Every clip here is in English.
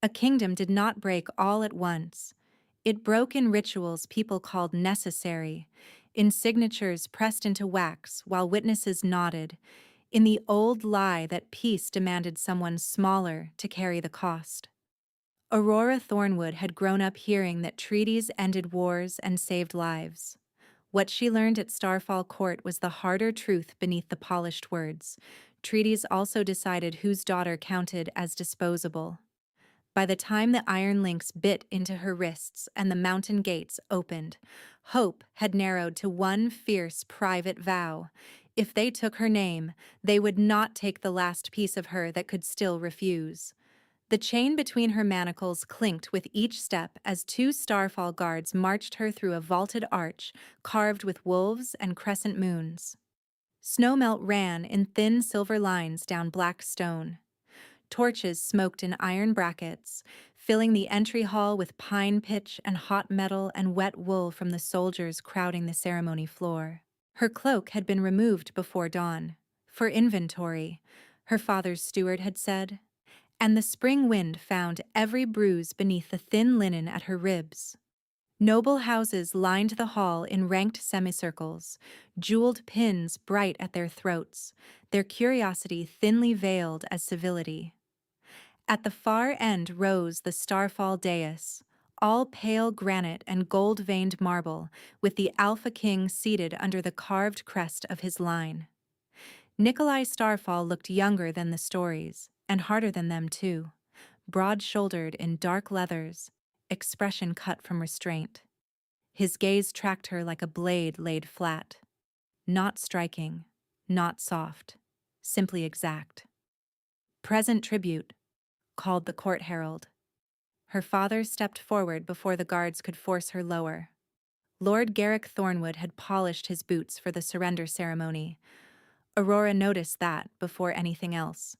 A kingdom did not break all at once. It broke in rituals people called necessary, in signatures pressed into wax while witnesses nodded, in the old lie that peace demanded someone smaller to carry the cost. Aurora Thornwood had grown up hearing that treaties ended wars and saved lives. What she learned at Starfall Court was the harder truth beneath the polished words. Treaties also decided whose daughter counted as disposable. By the time the iron links bit into her wrists and the mountain gates opened, hope had narrowed to one fierce private vow. If they took her name, they would not take the last piece of her that could still refuse. The chain between her manacles clinked with each step as two Starfall guards marched her through a vaulted arch carved with wolves and crescent moons. Snowmelt ran in thin silver lines down black stone. Torches smoked in iron brackets, filling the entry hall with pine pitch and hot metal and wet wool from the soldiers crowding the ceremony floor. Her cloak had been removed before dawn. For inventory, her father's steward had said, and the spring wind found every bruise beneath the thin linen at her ribs. Noble houses lined the hall in ranked semicircles, jeweled pins bright at their throats, their curiosity thinly veiled as civility. At the far end rose the Starfall dais, all pale granite and gold-veined marble, with the Alpha King seated under the carved crest of his line. Nikolai Starfall looked younger than the stories, and harder than them too, broad-shouldered in dark leathers, expression cut from restraint. His gaze tracked her like a blade laid flat. Not striking, not soft, simply exact. "Present tribute," called the court herald. Her father stepped forward before the guards could force her lower. Lord Garrick Thornwood had polished his boots for the surrender ceremony. Aurora noticed that before anything else.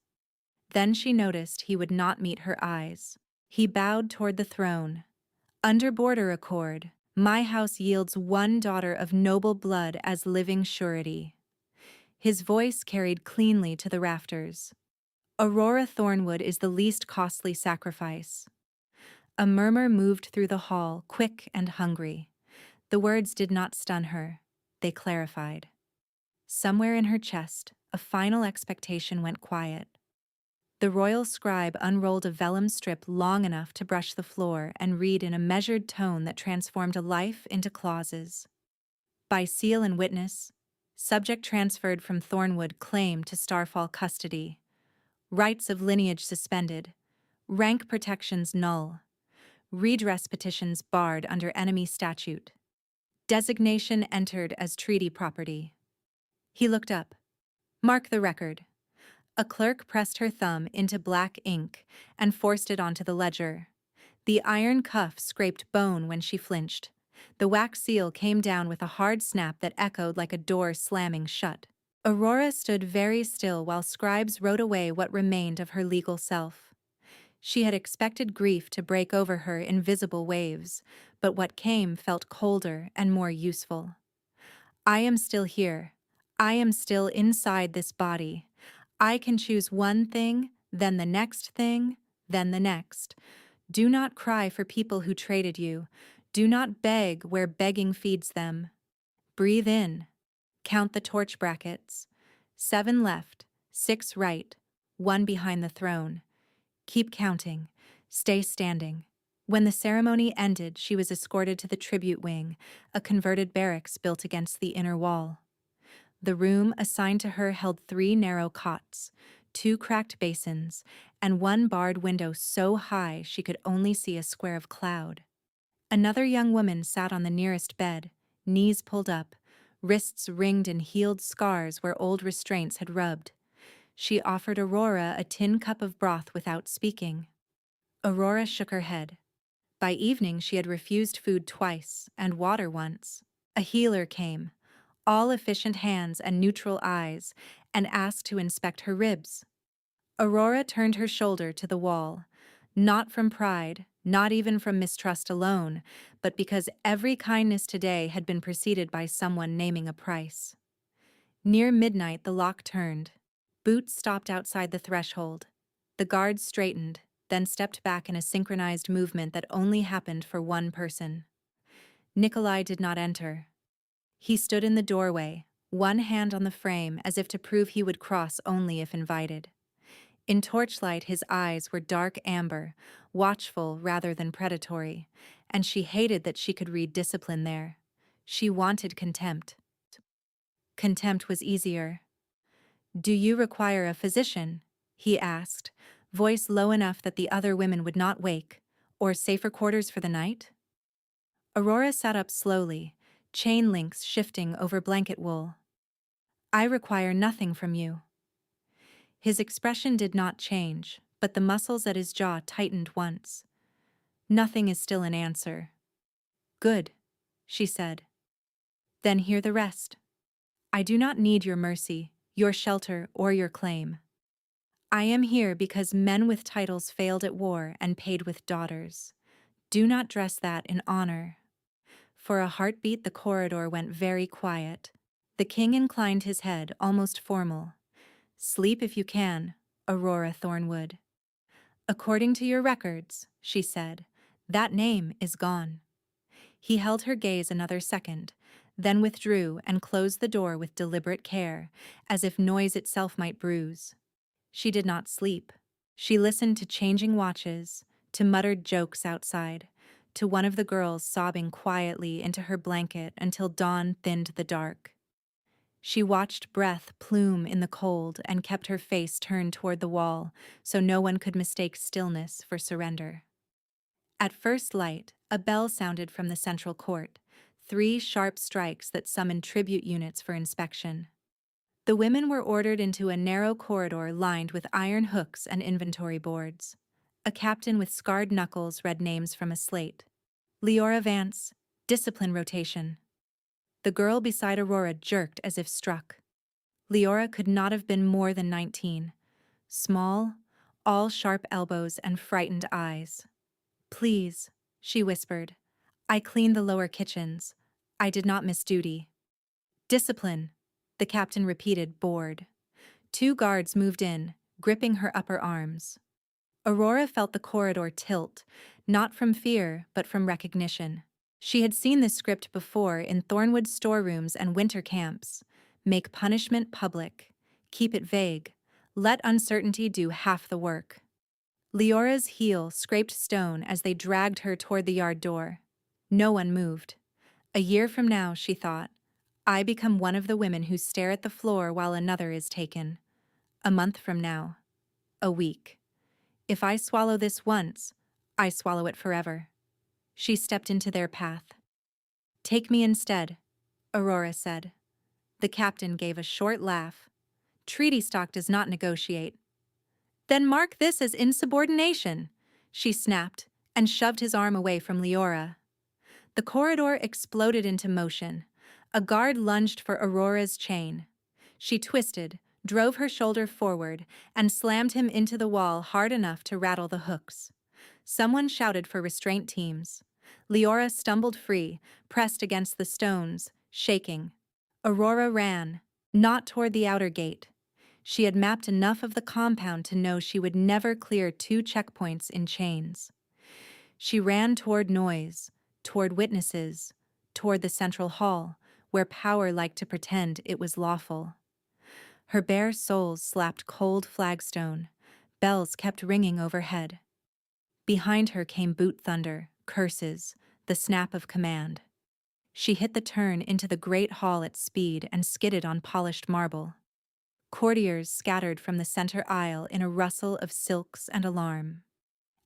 Then she noticed he would not meet her eyes. He bowed toward the throne. "Under border accord, my house yields one daughter of noble blood as living surety." His voice carried cleanly to the rafters. "Aurora Thornwood is the least costly sacrifice." A murmur moved through the hall, quick and hungry. The words did not stun her. They clarified. Somewhere in her chest, a final expectation went quiet. The royal scribe unrolled a vellum strip long enough to brush the floor and read in a measured tone that transformed a life into clauses. By seal and witness, subject transferred from Thornwood claim to Starfall custody. Rights of lineage suspended. Rank protections null. Redress petitions barred under enemy statute. Designation entered as treaty property. He looked up. "Mark the record." A clerk pressed her thumb into black ink and forced it onto the ledger. The iron cuff scraped bone when she flinched. The wax seal came down with a hard snap that echoed like a door slamming shut. Aurora stood very still while scribes wrote away what remained of her legal self. She had expected grief to break over her in visible waves, but what came felt colder and more useful. "I am still here. I am still inside this body. I can choose one thing, then the next thing, then the next. Do not cry for people who traded you. Do not beg where begging feeds them. Breathe in. Count the torch brackets. 7 left, 6 right, 1 behind the throne. Keep counting. Stay standing." When the ceremony ended, she was escorted to the tribute wing, a converted barracks built against the inner wall. The room assigned to her held 3 narrow cots, 2 cracked basins, and 1 barred window so high she could only see a square of cloud. Another young woman sat on the nearest bed, knees pulled up, wrists ringed in healed scars where old restraints had rubbed. She offered Aurora a tin cup of broth without speaking. Aurora shook her head. By evening she had refused food twice, and water once. A healer came, all efficient hands and neutral eyes, and asked to inspect her ribs. Aurora turned her shoulder to the wall, not from pride, not even from mistrust alone, but because every kindness today had been preceded by someone naming a price. Near midnight the lock turned. Boots stopped outside the threshold. The guards straightened, then stepped back in a synchronized movement that only happened for one person. Nikolai did not enter. He stood in the doorway, one hand on the frame as if to prove he would cross only if invited. In torchlight, his eyes were dark amber, watchful rather than predatory, and she hated that she could read discipline there. She wanted contempt. Contempt was easier. "Do you require a physician?" he asked, voice low enough that the other women would not wake. "Or safer quarters for the night?" Aurora sat up slowly, chain links shifting over blanket wool. "I require nothing from you." His expression did not change, but the muscles at his jaw tightened once. "Nothing is still an answer." "Good," she said. "Then hear the rest. I do not need your mercy, your shelter, or your claim. I am here because men with titles failed at war and paid with daughters. Do not dress that in honor." For a heartbeat, the corridor went very quiet. The king inclined his head, almost formal. "Sleep if you can, Aurora Thornwood." "According to your records," she said, "that name is gone." He held her gaze another second, then withdrew and closed the door with deliberate care, as if noise itself might bruise. She did not sleep. She listened to changing watches, to muttered jokes outside, to one of the girls sobbing quietly into her blanket until dawn thinned the dark. She watched breath plume in the cold and kept her face turned toward the wall so no one could mistake stillness for surrender. At first light, a bell sounded from the central court, 3 sharp strikes that summoned tribute units for inspection. The women were ordered into a narrow corridor lined with iron hooks and inventory boards. A captain with scarred knuckles read names from a slate. "Leora Vance, discipline rotation." The girl beside Aurora jerked as if struck. Leora could not have been more than 19. Small, all sharp elbows and frightened eyes. "Please," she whispered. "I cleaned the lower kitchens. I did not miss duty." "Discipline," the captain repeated, bored. 2 guards moved in, gripping her upper arms. Aurora felt the corridor tilt, not from fear, but from recognition. She had seen this script before in Thornwood storerooms and winter camps. Make punishment public. Keep it vague. Let uncertainty do half the work. Leora's heel scraped stone as they dragged her toward the yard door. No one moved. A year from now, she thought, I become one of the women who stare at the floor while another is taken. A month from now. A week. If I swallow this once, I swallow it forever. She stepped into their path. "Take me instead," Aurora said. The captain gave a short laugh. "Treaty stock does not negotiate." "Then mark this as insubordination," she snapped, and shoved his arm away from Leora. The corridor exploded into motion. A guard lunged for Aurora's chain. She twisted, drove her shoulder forward, and slammed him into the wall hard enough to rattle the hooks. Someone shouted for restraint teams. Leora stumbled free, pressed against the stones, shaking. Aurora ran, not toward the outer gate. She had mapped enough of the compound to know she would never clear 2 checkpoints in chains. She ran toward noise, toward witnesses, toward the central hall, where power liked to pretend it was lawful. Her bare soles slapped cold flagstone. Bells kept ringing overhead. Behind her came boot thunder, curses, the snap of command. She hit the turn into the great hall at speed and skidded on polished marble. Courtiers scattered from the center aisle in a rustle of silks and alarm.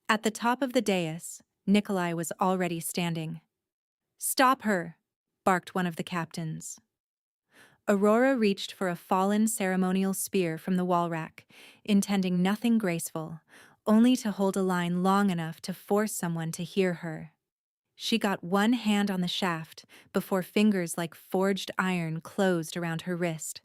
At the top of the dais, Nikolai was already standing. "Stop her!" barked one of the captains. Aurora reached for a fallen ceremonial spear from the wall rack, intending nothing graceful, only to hold a line long enough to force someone to hear her. She got one hand on the shaft before fingers like forged iron closed around her wrist.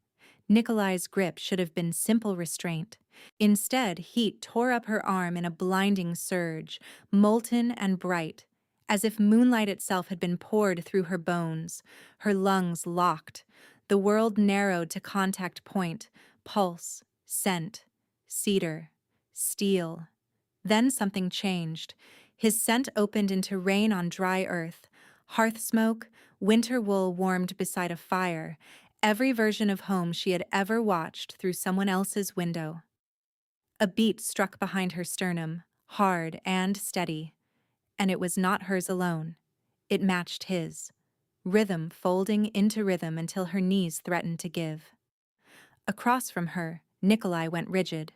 Nikolai's grip should have been simple restraint. Instead, heat tore up her arm in a blinding surge, molten and bright, as if moonlight itself had been poured through her bones. Her lungs locked. The world narrowed to contact point, pulse, scent, cedar, steel. Then something changed. His scent opened into rain on dry earth, hearth smoke, winter wool warmed beside a fire, every version of home she had ever watched through someone else's window. A beat struck behind her sternum, hard and steady, and it was not hers alone. It matched his, rhythm folding into rhythm until her knees threatened to give. Across from her, Nikolai went rigid.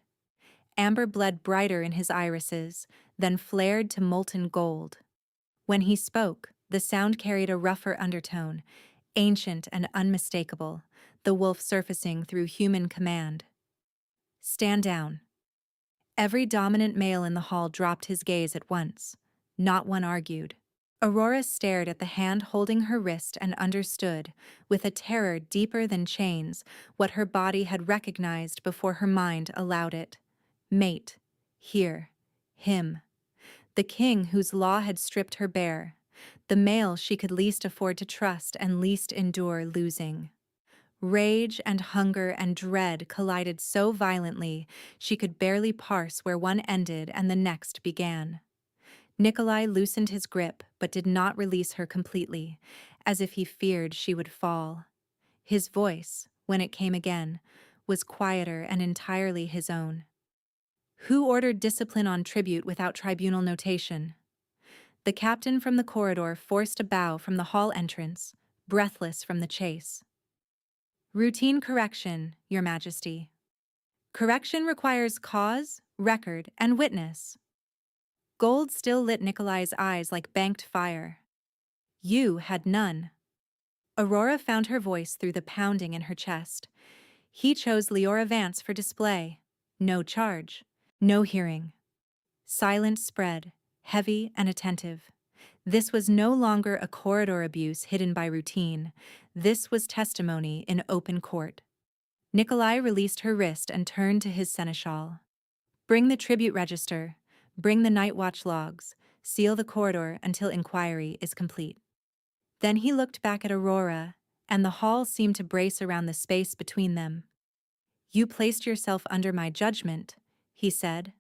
Amber bled brighter in his irises, then flared to molten gold. When he spoke, the sound carried a rougher undertone, ancient and unmistakable, the wolf surfacing through human command. Stand down. Every dominant male in the hall dropped his gaze at once. Not one argued. Aurora stared at the hand holding her wrist and understood, with a terror deeper than chains, what her body had recognized before her mind allowed it. Mate. Here. Him. The king whose law had stripped her bare. The male she could least afford to trust and least endure losing. Rage and hunger and dread collided so violently she could barely parse where one ended and the next began. Nikolai loosened his grip but did not release her completely, as if he feared she would fall. His voice, when it came again, was quieter and entirely his own. Who ordered discipline on tribute without tribunal notation? The captain from the corridor forced a bow from the hall entrance, breathless from the chase. Routine correction, Your Majesty. Correction requires cause, record, and witness. Gold still lit Nikolai's eyes like banked fire. You had none. Aurora found her voice through the pounding in her chest. He chose Leora Vance for display. No charge. No hearing. Silence spread, heavy and attentive. This was no longer a corridor abuse hidden by routine. This was testimony in open court. Nikolai released her wrist and turned to his seneschal. Bring the tribute register. Bring the night watch logs. Seal the corridor until inquiry is complete. Then he looked back at Aurora, and the hall seemed to brace around the space between them. You placed yourself under my judgment, he said.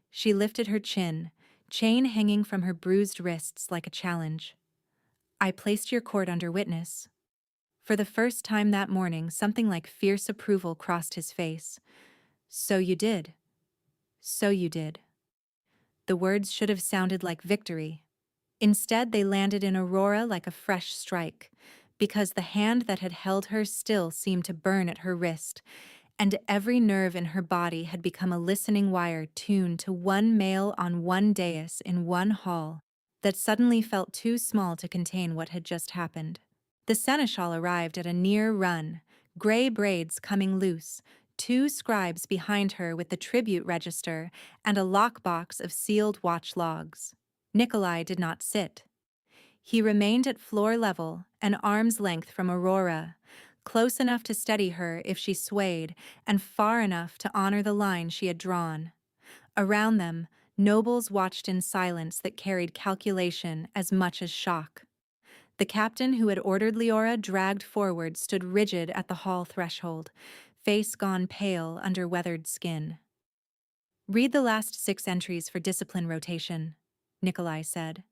She lifted her chin, chain hanging from her bruised wrists like a challenge. I placed your court under witness. For the first time that morning, something like fierce approval crossed his face. So you did. So you did. The words should have sounded like victory. Instead, they landed in Aurora like a fresh strike, because the hand that had held her still seemed to burn at her wrist, and every nerve in her body had become a listening wire tuned to one male on one dais in one hall that suddenly felt too small to contain what had just happened. The seneschal arrived at a near run, gray braids coming loose, two scribes behind her with the tribute register and a lockbox of sealed watch logs. Nikolai did not sit. He remained at floor level, an arm's length from Aurora, close enough to steady her if she swayed, and far enough to honor the line she had drawn. Around them, nobles watched in silence that carried calculation as much as shock. The captain who had ordered Leora dragged forward stood rigid at the hall threshold, face gone pale under weathered skin. Read the last 6 entries for discipline rotation, Nikolai said.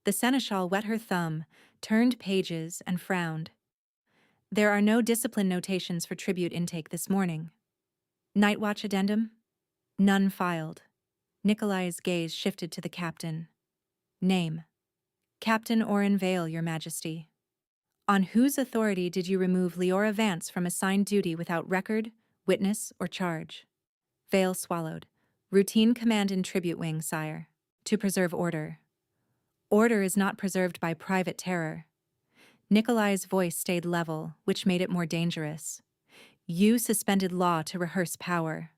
The seneschal wet her thumb, turned pages, and frowned. There are no discipline notations for tribute intake this morning. Night watch addendum? None filed. Nikolai's gaze shifted to the captain. Name. Captain Oren Vale, Your Majesty. On whose authority did you remove Leora Vance from assigned duty without record, witness, or charge? Vale swallowed. Routine command in tribute wing, sire. To preserve order. Order is not preserved by private terror. Nikolai's voice stayed level, which made it more dangerous. You suspended law to rehearse power.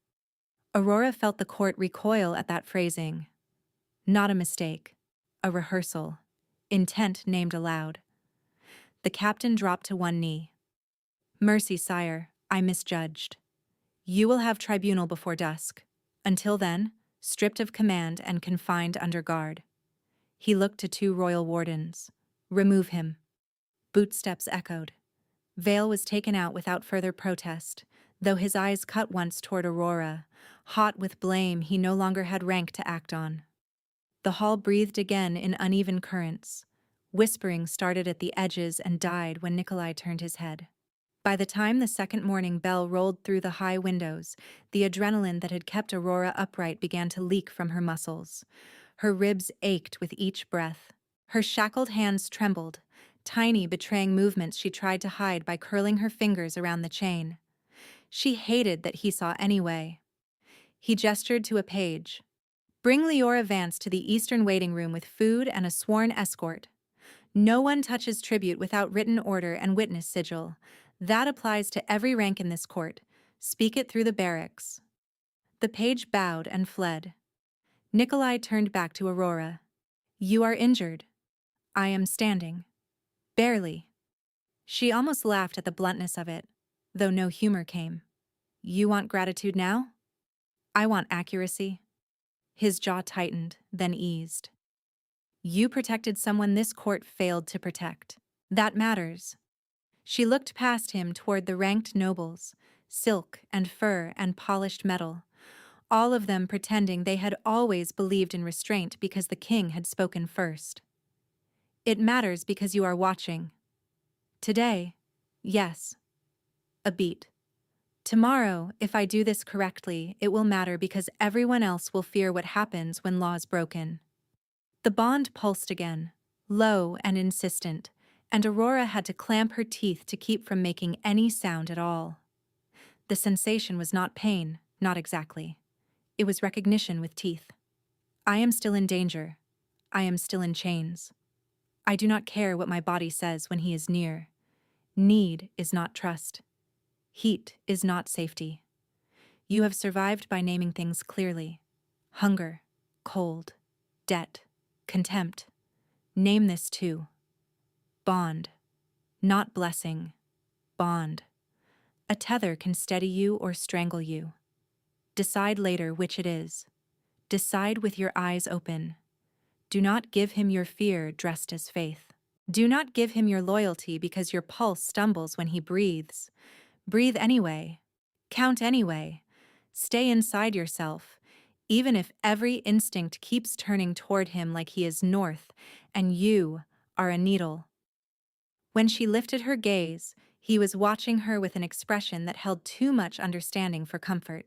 Aurora felt the court recoil at that phrasing. Not a mistake. A rehearsal. Intent named aloud. The captain dropped to one knee. Mercy, sire, I misjudged. You will have tribunal before dusk. Until then, stripped of command and confined under guard. He looked to 2 royal wardens. Remove him. Bootsteps echoed. Vale was taken out without further protest, though his eyes cut once toward Aurora, hot with blame he no longer had rank to act on. The hall breathed again in uneven currents. Whispering started at the edges and died when Nikolai turned his head. By the time the second morning bell rolled through the high windows, the adrenaline that had kept Aurora upright began to leak from her muscles. Her ribs ached with each breath. Her shackled hands trembled, tiny betraying movements she tried to hide by curling her fingers around the chain. She hated that he saw anyway. He gestured to a page. "Bring Leora Vance to the Eastern waiting room with food and a sworn escort. No one touches tribute without written order and witness sigil. That applies to every rank in this court. Speak it through the barracks." The page bowed and fled. Nikolai turned back to Aurora. "You are injured." "I am standing." "Barely." She almost laughed at the bluntness of it, though no humor came. "You want gratitude now?" "I want accuracy." His jaw tightened, then eased. "You protected someone this court failed to protect. That matters." She looked past him toward the ranked nobles, silk and fur and polished metal, all of them pretending they had always believed in restraint because the king had spoken first. "It matters because you are watching. Today, yes. A beat. Tomorrow, if I do this correctly, it will matter because everyone else will fear what happens when law is broken." The bond pulsed again, low and insistent, and Aurora had to clamp her teeth to keep from making any sound at all. The sensation was not pain, not exactly. It was recognition with teeth. "I am still in danger. I am still in chains. I do not care what my body says when he is near. Need is not trust. Heat is not safety. You have survived by naming things clearly. Hunger, cold, debt, contempt. Name this too. Bond. Not blessing. Bond. A tether can steady you or strangle you. Decide later which it is. Decide with your eyes open. Do not give him your fear dressed as faith. Do not give him your loyalty because your pulse stumbles when he breathes. Breathe anyway. Count anyway. Stay inside yourself, even if every instinct keeps turning toward him like he is north and you are a needle. When she lifted her gaze, he was watching her with an expression that held too much understanding for comfort.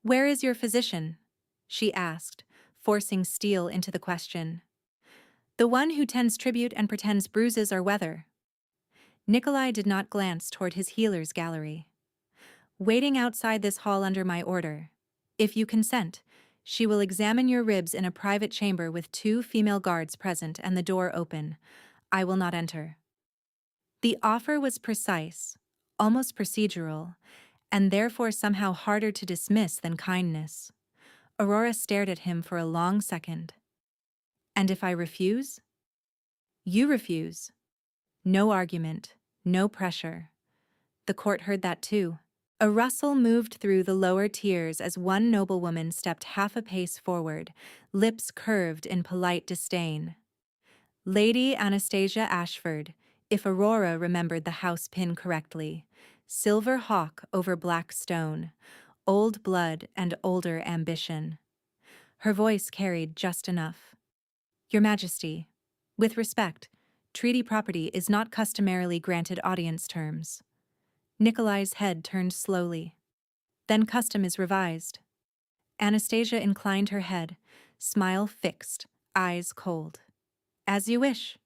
"Where is your physician?" she asked, forcing steel into the question. "The one who tends tribute and pretends bruises are weather." Nikolai did not glance toward his healer's gallery. "Waiting outside this hall under my order. If you consent, she will examine your ribs in a private chamber with 2 female guards present and the door open. I will not enter." The offer was precise, almost procedural, and therefore somehow harder to dismiss than kindness. Aurora stared at him for a long second. "And if I refuse?" "You refuse." No argument, no pressure. The court heard that too. A rustle moved through the lower tiers as one noblewoman stepped half a pace forward, lips curved in polite disdain. Lady Anastasia Ashford, if Aurora remembered the house pin correctly. Silver hawk over black stone, old blood and older ambition. Her voice carried just enough. "Your Majesty, with respect, treaty property is not customarily granted audience terms." Nikolai's head turned slowly. "Then custom is revised." Anastasia inclined her head, smile fixed, eyes cold. "As you wish."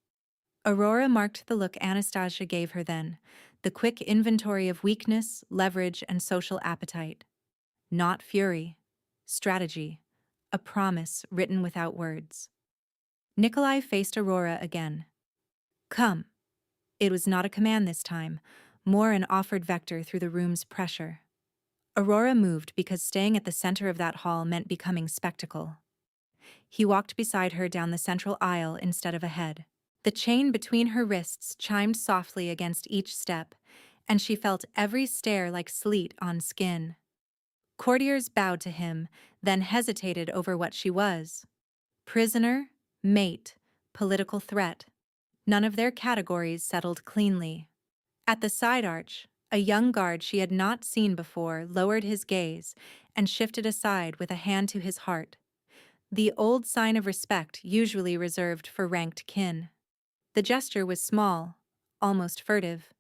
Aurora marked the look Anastasia gave her then, the quick inventory of weakness, leverage, and social appetite. Not fury. Strategy. A promise written without words. Nikolai faced Aurora again. "Come." It was not a command this time, more an offered vector through the room's pressure. Aurora moved because staying at the center of that hall meant becoming spectacle. He walked beside her down the central aisle instead of ahead. The chain between her wrists chimed softly against each step, and she felt every stare like sleet on skin. Courtiers bowed to him, then hesitated over what she was. Prisoner, mate, political threat. None of their categories settled cleanly. At the side arch, A young guard she had not seen before lowered his gaze and shifted aside with a hand to his heart, the old sign of respect usually reserved for ranked kin. The gesture was small, almost furtive,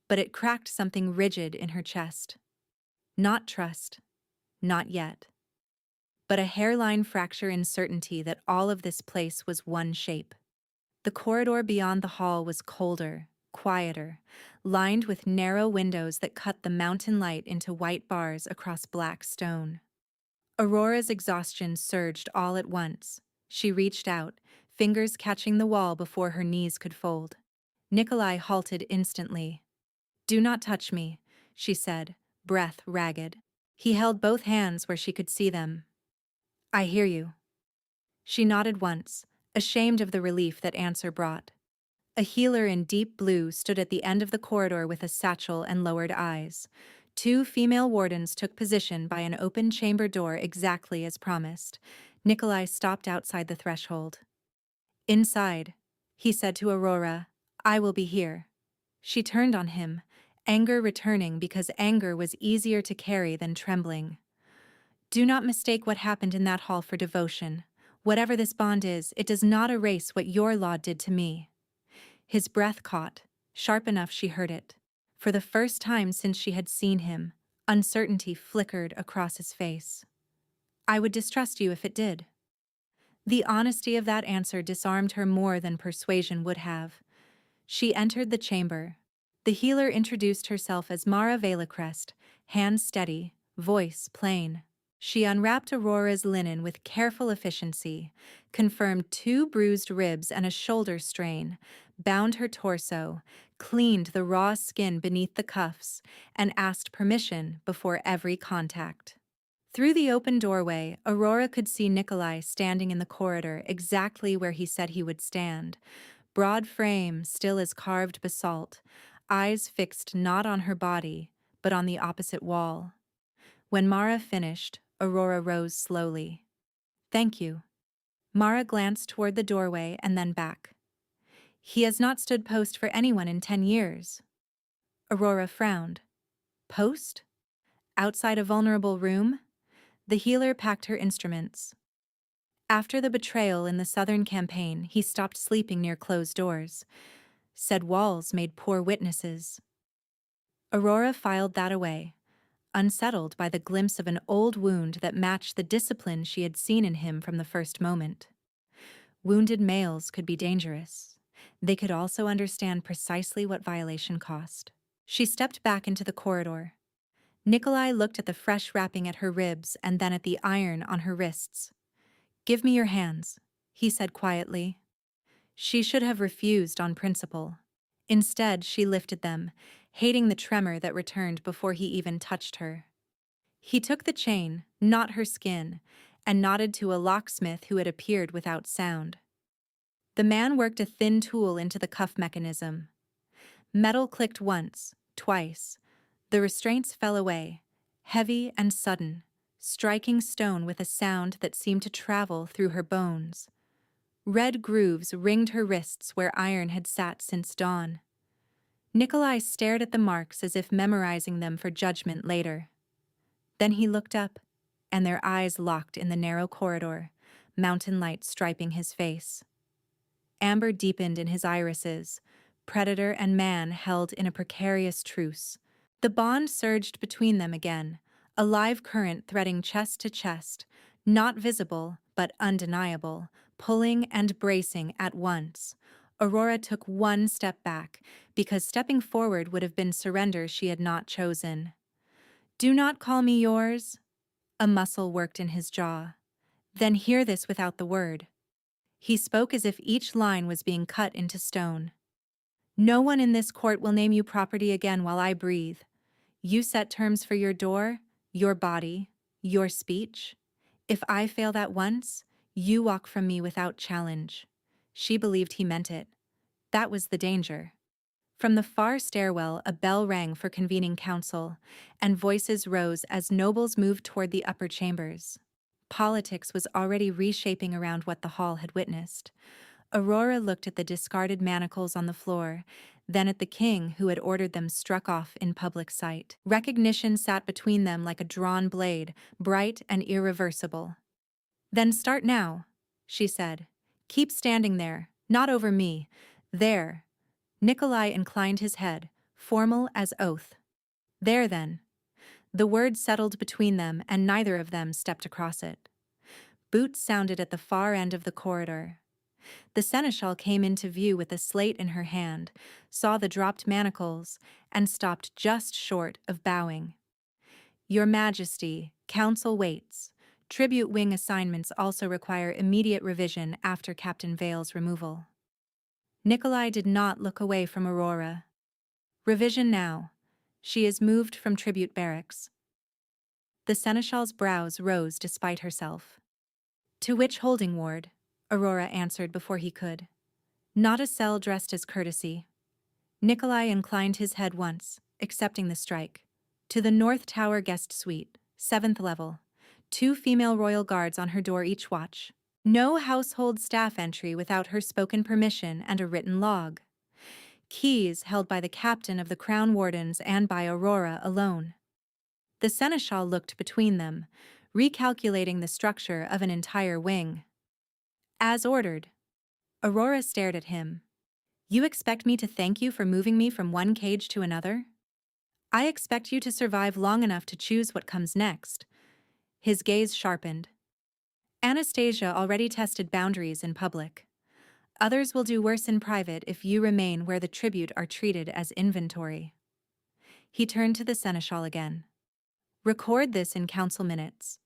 but it cracked something rigid in her chest. Not trust, not yet, but a hairline fracture in certainty that all of this place was one shape. The corridor beyond the hall was colder, quieter, lined with narrow windows that cut the mountain light into white bars across black stone. Aurora's exhaustion surged all at once. She reached out, fingers catching the wall before her knees could fold. Nikolai halted instantly. "Do not touch me," she said, breath ragged. He held both hands where she could see them. "I hear you." She nodded once, ashamed of the relief that answer brought. A healer in deep blue stood at the end of the corridor with a satchel and lowered eyes. Two female wardens took position by an open chamber door exactly as promised. Nikolai stopped outside the threshold. "Inside," he said to Aurora, "I will be here." She turned on him, anger returning because anger was easier to carry than trembling. "Do not mistake what happened in that hall for devotion. Whatever this bond is, it does not erase what your law did to me." His breath caught, sharp enough she heard it. For the first time since she had seen him, uncertainty flickered across his face. "I would distrust you if it did." The honesty of that answer disarmed her more than persuasion would have. She entered the chamber. The healer introduced herself as Mara Veilacrest, hands steady, voice plain. She unwrapped Aurora's linen with careful efficiency, confirmed 2 bruised ribs and a shoulder strain, bound her torso, cleaned the raw skin beneath the cuffs, and asked permission before every contact. Through the open doorway, Aurora could see Nikolai standing in the corridor exactly where he said he would stand. Broad frame, still as carved basalt, eyes fixed not on her body, but on the opposite wall. When Mara finished, Aurora rose slowly. "Thank you." Mara glanced toward the doorway and then back. "He has not stood post for anyone in 10 years. Aurora frowned. "Post? Outside a vulnerable room?" The healer packed her instruments. "After the betrayal in the Southern campaign, he stopped sleeping near closed doors. Said walls made poor witnesses." Aurora filed that away, unsettled by the glimpse of an old wound that matched the discipline she had seen in him from the first moment. Wounded males could be dangerous. They could also understand precisely what violation cost. She stepped back into the corridor. Nikolai looked at the fresh wrapping at her ribs and then at the iron on her wrists. "Give me your hands," he said quietly. She should have refused on principle. Instead, she lifted them, hating the tremor that returned before he even touched her. He took the chain, not her skin, and nodded to a locksmith who had appeared without sound. The man worked a thin tool into the cuff mechanism. Metal clicked once, twice. The restraints fell away, heavy and sudden, striking stone with a sound that seemed to travel through her bones. Red grooves ringed her wrists where iron had sat since dawn. Nikolai stared at the marks as if memorizing them for judgment later. Then he looked up, and their eyes locked in the narrow corridor, mountain light striping his face. Amber deepened in his irises, predator and man held in a precarious truce. The bond surged between them again, a live current threading chest to chest, not visible but undeniable, pulling and bracing at once. Aurora took one step back, because stepping forward would have been surrender she had not chosen. "Do not call me yours." A muscle worked in his jaw. "Then hear this without the word." He spoke as if each line was being cut into stone. "No one in this court will name you property again while I breathe. You set terms for your door, your body, your speech. If I fail that once, you walk from me without challenge." She believed he meant it. That was the danger. From the far stairwell, a bell rang for convening council, and voices rose as nobles moved toward the upper chambers. Politics was already reshaping around what the hall had witnessed. Aurora looked at the discarded manacles on the floor, then at the king who had ordered them struck off in public sight. Recognition sat between them like a drawn blade, bright and irreversible. "Then start now," she said. "Keep standing there, not over me. There." Nikolai inclined his head, formal as oath. "There then." The word settled between them, and neither of them stepped across it. Boots sounded at the far end of the corridor. The seneschal came into view with a slate in her hand, saw the dropped manacles, and stopped just short of bowing. "Your Majesty, council waits. Tribute wing assignments also require immediate revision after Captain Vale's removal." Nikolai did not look away from Aurora. "Revision now. She is moved from tribute barracks." The seneschal's brows rose despite herself. "To which holding ward?" Aurora answered before he could. "Not a cell dressed as courtesy." Nikolai inclined his head once, accepting the strike. "To the North Tower guest suite, 7th level. 2 female royal guards on her door each watch. No household staff entry without her spoken permission and a written log. Keys held by the captain of the Crown Wardens and by Aurora alone." The seneschal looked between them, recalculating the structure of an entire wing. "As ordered." Aurora stared at him. "You expect me to thank you for moving me from one cage to another? I expect you to survive long enough to choose what comes next." His gaze sharpened. "Anastasia already tested boundaries in public. Others will do worse in private if you remain where the tribute are treated as inventory." He turned to the seneschal again. "Record this in council minutes.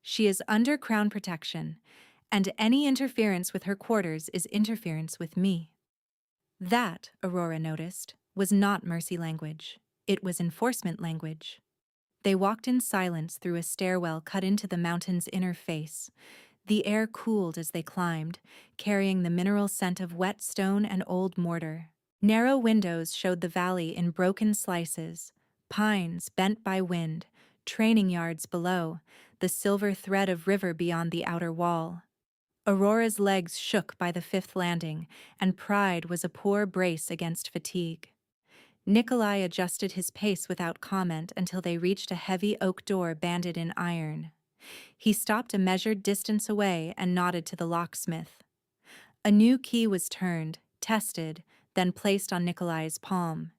She is under crown protection, and any interference with her quarters is interference with me." That, Aurora noticed, was not mercy language. It was enforcement language. They walked in silence through a stairwell cut into the mountain's inner face. The air cooled as they climbed, carrying the mineral scent of wet stone and old mortar. Narrow windows showed the valley in broken slices, pines bent by wind, training yards below, the silver thread of river beyond the outer wall. Aurora's legs shook by the 5th landing, and pride was a poor brace against fatigue. Nikolai adjusted his pace without comment until they reached a heavy oak door banded in iron. He stopped a measured distance away and nodded to the locksmith. A new key was turned, tested, then placed on Nikolai's palm.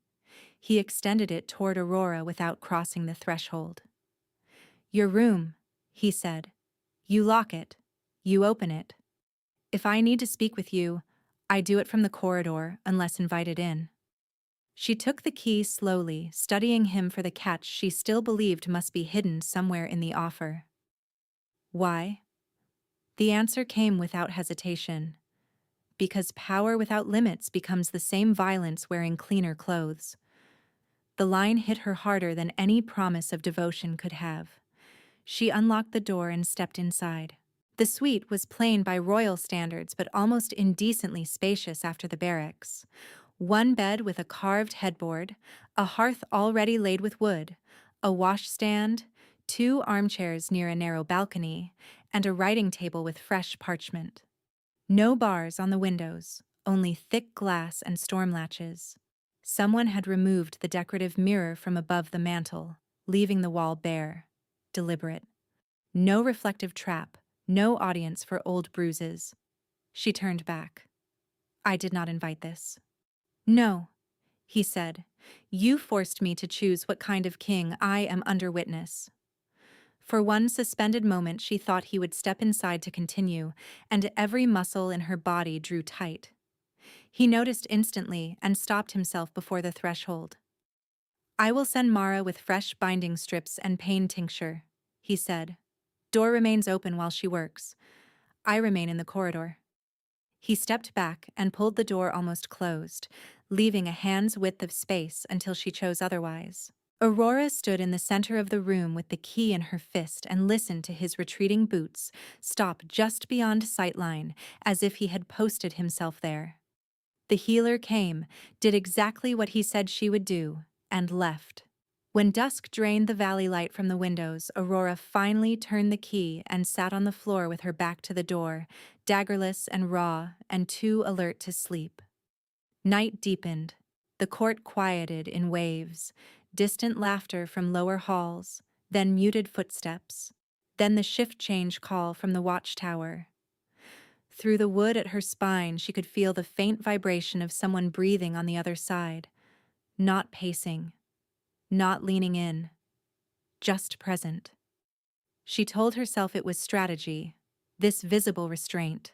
He extended it toward Aurora without crossing the threshold. "Your room," he said. "You lock it. You open it. If I need to speak with you, I do it from the corridor unless invited in." She took the key slowly, studying him for the catch she still believed must be hidden somewhere in the offer. "Why?" The answer came without hesitation. "Because power without limits becomes the same violence wearing cleaner clothes." The line hit her harder than any promise of devotion could have. She unlocked the door and stepped inside. The suite was plain by royal standards but almost indecently spacious after the barracks. One bed with a carved headboard, a hearth already laid with wood, a washstand, 2 armchairs near a narrow balcony, and a writing table with fresh parchment. No bars on the windows, only thick glass and storm latches. Someone had removed the decorative mirror from above the mantel, leaving the wall bare, deliberate. No reflective trap, no audience for old bruises. She turned back. "I did not invite this." "No," he said. "You forced me to choose what kind of king I am under witness." For one suspended moment she thought he would step inside to continue, and every muscle in her body drew tight. He noticed instantly and stopped himself before the threshold. "I will send Mara with fresh binding strips and pain tincture," he said. "Door remains open while she works. I remain in the corridor." He stepped back and pulled the door almost closed, leaving a hand's width of space until she chose otherwise. Aurora stood in the center of the room with the key in her fist and listened to his retreating boots stop just beyond sightline, as if he had posted himself there. The healer came, did exactly what he said she would do, and left. When dusk drained the valley light from the windows, Aurora finally turned the key and sat on the floor with her back to the door, daggerless and raw and too alert to sleep. Night deepened. The court quieted in waves, distant laughter from lower halls, then muted footsteps, then the shift change call from the watchtower. Through the wood at her spine, she could feel the faint vibration of someone breathing on the other side, not pacing, not leaning in, just present. She told herself it was strategy, this visible restraint.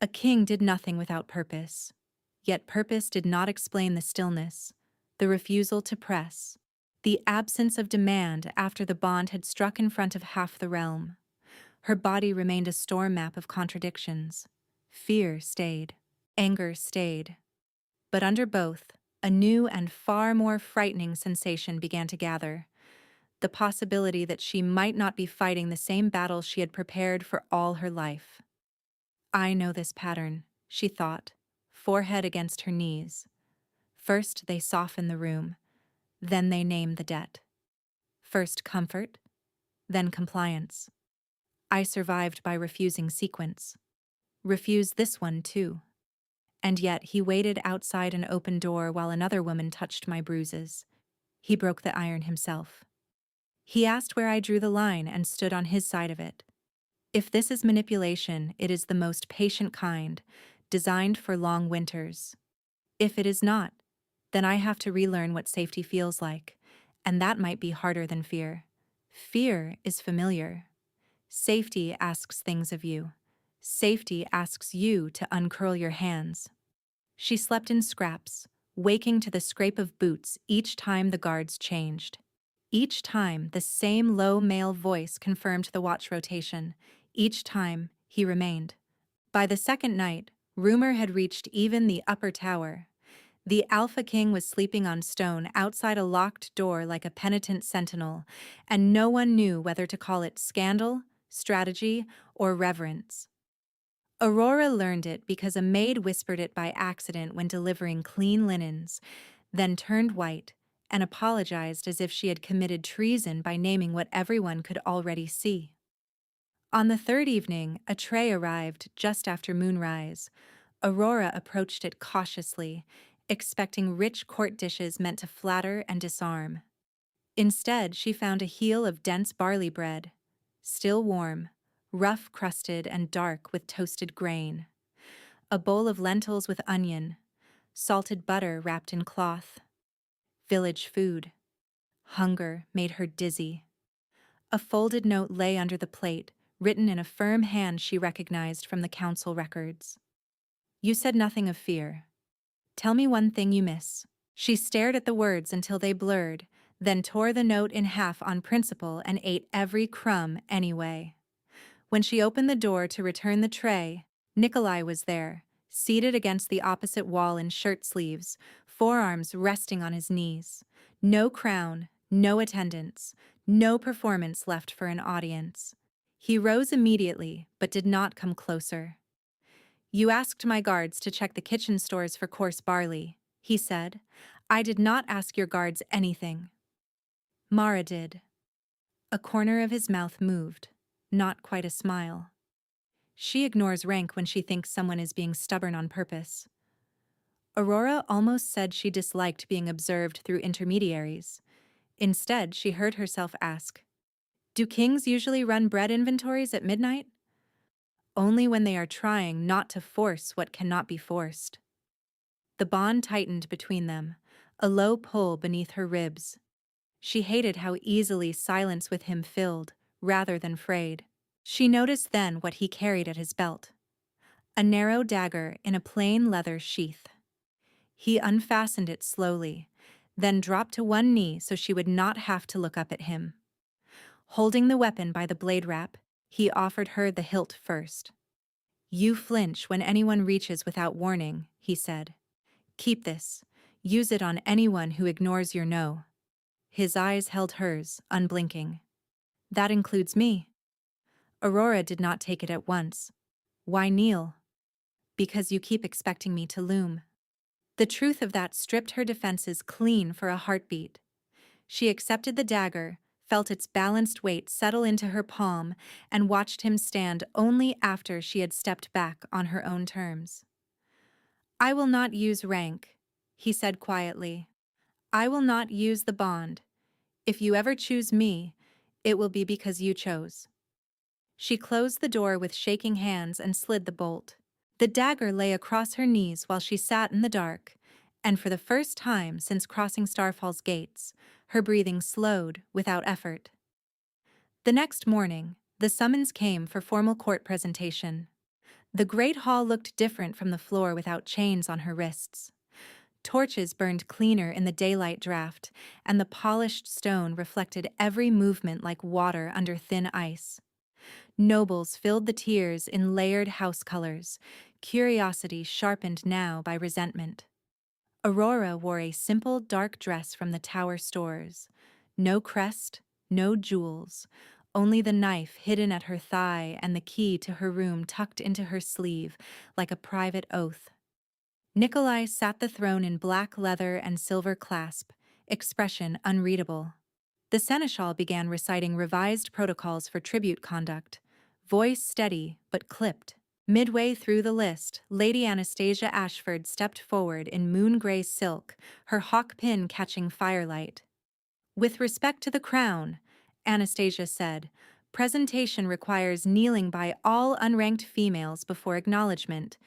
A king did nothing without purpose, yet purpose did not explain the stillness, the refusal to press, the absence of demand after the bond had struck in front of half the realm. Her body remained a storm map of contradictions. Fear stayed. Anger stayed. But under both, a new and far more frightening sensation began to gather. The possibility that she might not be fighting the same battle she had prepared for all her life. I know this pattern, she thought, forehead against her knees. First they soften the room, then they name the debt. First comfort, then compliance. I survived by refusing sequence. Refuse this one too. And yet he waited outside an open door while another woman touched my bruises. He broke the iron himself. He asked where I drew the line and stood on his side of it. If this is manipulation, it is the most patient kind, designed for long winters. If it is not, then I have to relearn what safety feels like, and that might be harder than fear. Fear is familiar. Safety asks things of you. Safety asks you to uncurl your hands. She slept in scraps, waking to the scrape of boots each time the guards changed. Each time the same low male voice confirmed the watch rotation. Each time he remained. By the second night, rumor had reached even the upper tower. The Alpha King was sleeping on stone outside a locked door like a penitent sentinel, and no one knew whether to call it scandal, strategy, or reverence. Aurora learned it because a maid whispered it by accident when delivering clean linens, then turned white and apologized as if she had committed treason by naming what everyone could already see. On the third evening, a tray arrived just after moonrise. Aurora approached it cautiously, expecting rich court dishes meant to flatter and disarm. Instead, she found a heel of dense barley bread, still warm, rough-crusted and dark with toasted grain, a bowl of lentils with onion, salted butter wrapped in cloth. Village food. Hunger made her dizzy. A folded note lay under the plate, written in a firm hand she recognized from the council records. You said nothing of fear. Tell me one thing you miss. She stared at the words until they blurred, then tore the note in half on principle and ate every crumb anyway. When she opened the door to return the tray, Nikolai was there, seated against the opposite wall in shirt sleeves, forearms resting on his knees. No crown, no attendance, no performance left for an audience. He rose immediately, but did not come closer. You asked my guards to check the kitchen stores for coarse barley, he said. I did not ask your guards anything. Mara did. A corner of his mouth moved, not quite a smile. She ignores rank when she thinks someone is being stubborn on purpose. Aurora almost said she disliked being observed through intermediaries. Instead, she heard herself ask, Do kings usually run bread inventories at midnight? Only when they are trying not to force what cannot be forced. The bond tightened between them, a low pull beneath her ribs. She hated how easily silence with him filled, rather than frayed. She noticed then what he carried at his belt. A narrow dagger in a plain leather sheath. He unfastened it slowly, then dropped to one knee so she would not have to look up at him. Holding the weapon by the blade wrap, he offered her the hilt first. You flinch when anyone reaches without warning, he said. Keep this. Use it on anyone who ignores your no. His eyes held hers, unblinking. That includes me. Aurora did not take it at once. Why kneel? Because you keep expecting me to loom. The truth of that stripped her defenses clean for a heartbeat. She accepted the dagger, felt its balanced weight settle into her palm, and watched him stand only after she had stepped back on her own terms. I will not use rank, he said quietly. I will not use the bond. If you ever choose me, it will be because you chose. She closed the door with shaking hands and slid the bolt. The dagger lay across her knees while she sat in the dark, and for the first time since crossing Starfall's gates, her breathing slowed without effort. The next morning, the summons came for formal court presentation. The great hall looked different from the floor without chains on her wrists. Torches burned cleaner in the daylight draft, and the polished stone reflected every movement like water under thin ice. Nobles filled the tiers in layered house colors, curiosity sharpened now by resentment. Aurora wore a simple dark dress from the tower stores. No crest, no jewels, only the knife hidden at her thigh and the key to her room tucked into her sleeve like a private oath. Nikolai sat the throne in black leather and silver clasp, expression unreadable. The seneschal began reciting revised protocols for tribute conduct, voice steady but clipped. Midway through the list, Lady Anastasia Ashford stepped forward in moon-gray silk, her hawk pin catching firelight. With respect to the crown, Anastasia said, presentation requires kneeling by all unranked females before acknowledgement.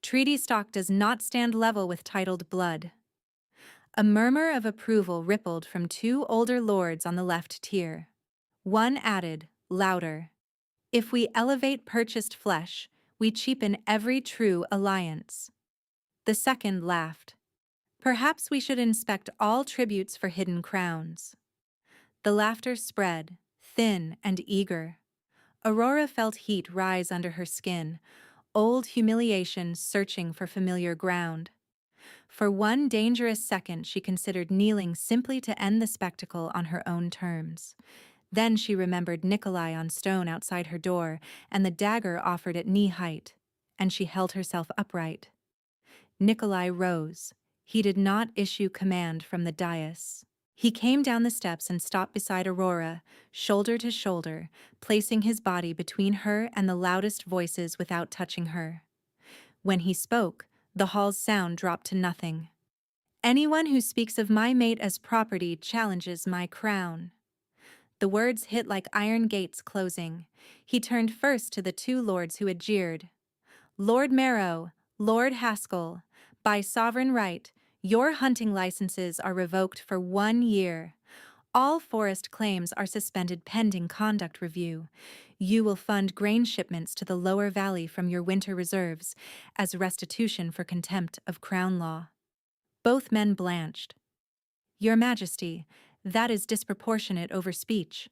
Treaty stock does not stand level with titled blood. A murmur of approval rippled from two older lords on the left tier. One added, louder, if we elevate purchased flesh, we cheapen every true alliance. The second laughed. Perhaps we should inspect all tributes for hidden crowns. The laughter spread, thin and eager. Aurora felt heat rise under her skin, old humiliation searching for familiar ground. For one dangerous second she considered kneeling simply to end the spectacle on her own terms. Then she remembered Nikolai on stone outside her door and the dagger offered at knee height, and she held herself upright. Nikolai rose. He did not issue command from the dais. He came down the steps and stopped beside Aurora, shoulder to shoulder, placing his body between her and the loudest voices without touching her. When he spoke, the hall's sound dropped to nothing. Anyone who speaks of my mate as property challenges my crown. The words hit like iron gates closing. He turned first to the two lords who had jeered. Lord Marrow, Lord Haskell, by sovereign right, your hunting licenses are revoked for 1 year. All forest claims are suspended pending conduct review. You will fund grain shipments to the lower valley from your winter reserves as restitution for contempt of crown law. Both men blanched. Your Majesty, that is disproportionate over speech.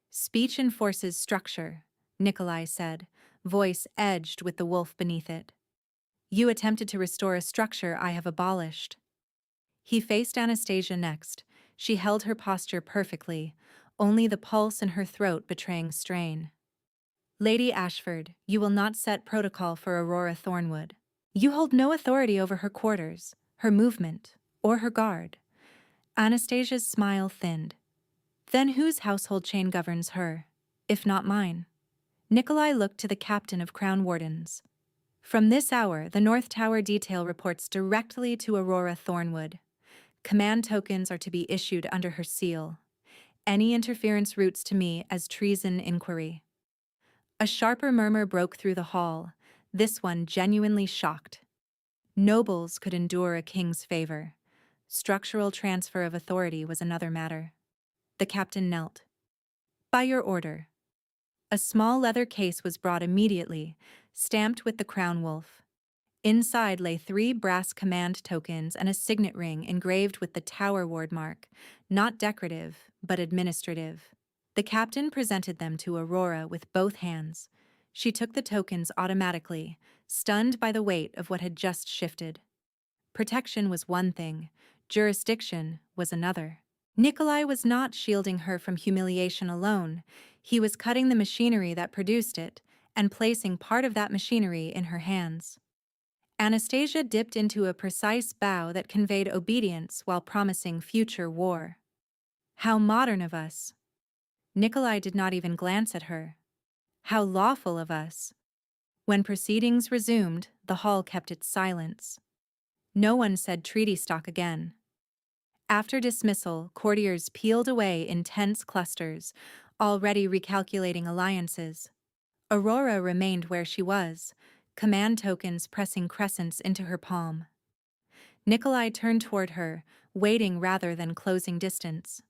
Speech enforces structure, Nikolai said, voice edged with the wolf beneath it. You attempted to restore a structure I have abolished. He faced Anastasia next. She held her posture perfectly, only the pulse in her throat betraying strain. Lady Ashford, you will not set protocol for Aurora Thornwood. You hold no authority over her quarters, her movement, or her guard. Anastasia's smile thinned. Then whose household chain governs her, if not mine? Nikolai looked to the captain of Crown Wardens. From this hour, the North Tower detail reports directly to Aurora Thornwood. Command tokens are to be issued under her seal. Any interference routes to me as treason inquiry. A sharper murmur broke through the hall, this one genuinely shocked. Nobles could endure a king's favor. Structural transfer of authority was another matter. The captain knelt. By your order. A small leather case was brought immediately, stamped with the crown wolf. Inside lay 3 brass command tokens and a signet ring engraved with the Tower Ward mark, not decorative, but administrative. The captain presented them to Aurora with both hands. She took the tokens automatically, stunned by the weight of what had just shifted. Protection was one thing, jurisdiction was another. Nikolai was not shielding her from humiliation alone. He was cutting the machinery that produced it and placing part of that machinery in her hands. Anastasia dipped into a precise bow that conveyed obedience while promising future war. How modern of us. Nikolai did not even glance at her. How lawful of us. When proceedings resumed, the hall kept its silence. No one said treaty stock again. After dismissal, courtiers peeled away in tense clusters, already recalculating alliances. Aurora remained where she was, command tokens pressing crescents into her palm. Nikolai turned toward her, waiting rather than closing distance.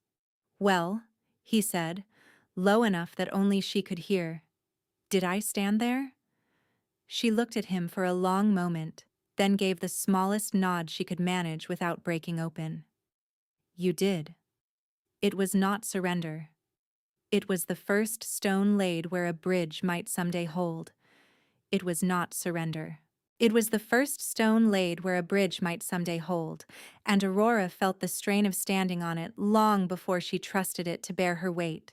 "Well," he said, low enough that only she could hear. "Did I stand there?" She looked at him for a long moment, then gave the smallest nod she could manage without breaking open. "You did." It was not surrender. It was the first stone laid where a bridge might someday hold. It was not surrender. It was the first stone laid where a bridge might someday hold, and Aurora felt the strain of standing on it long before she trusted it to bear her weight.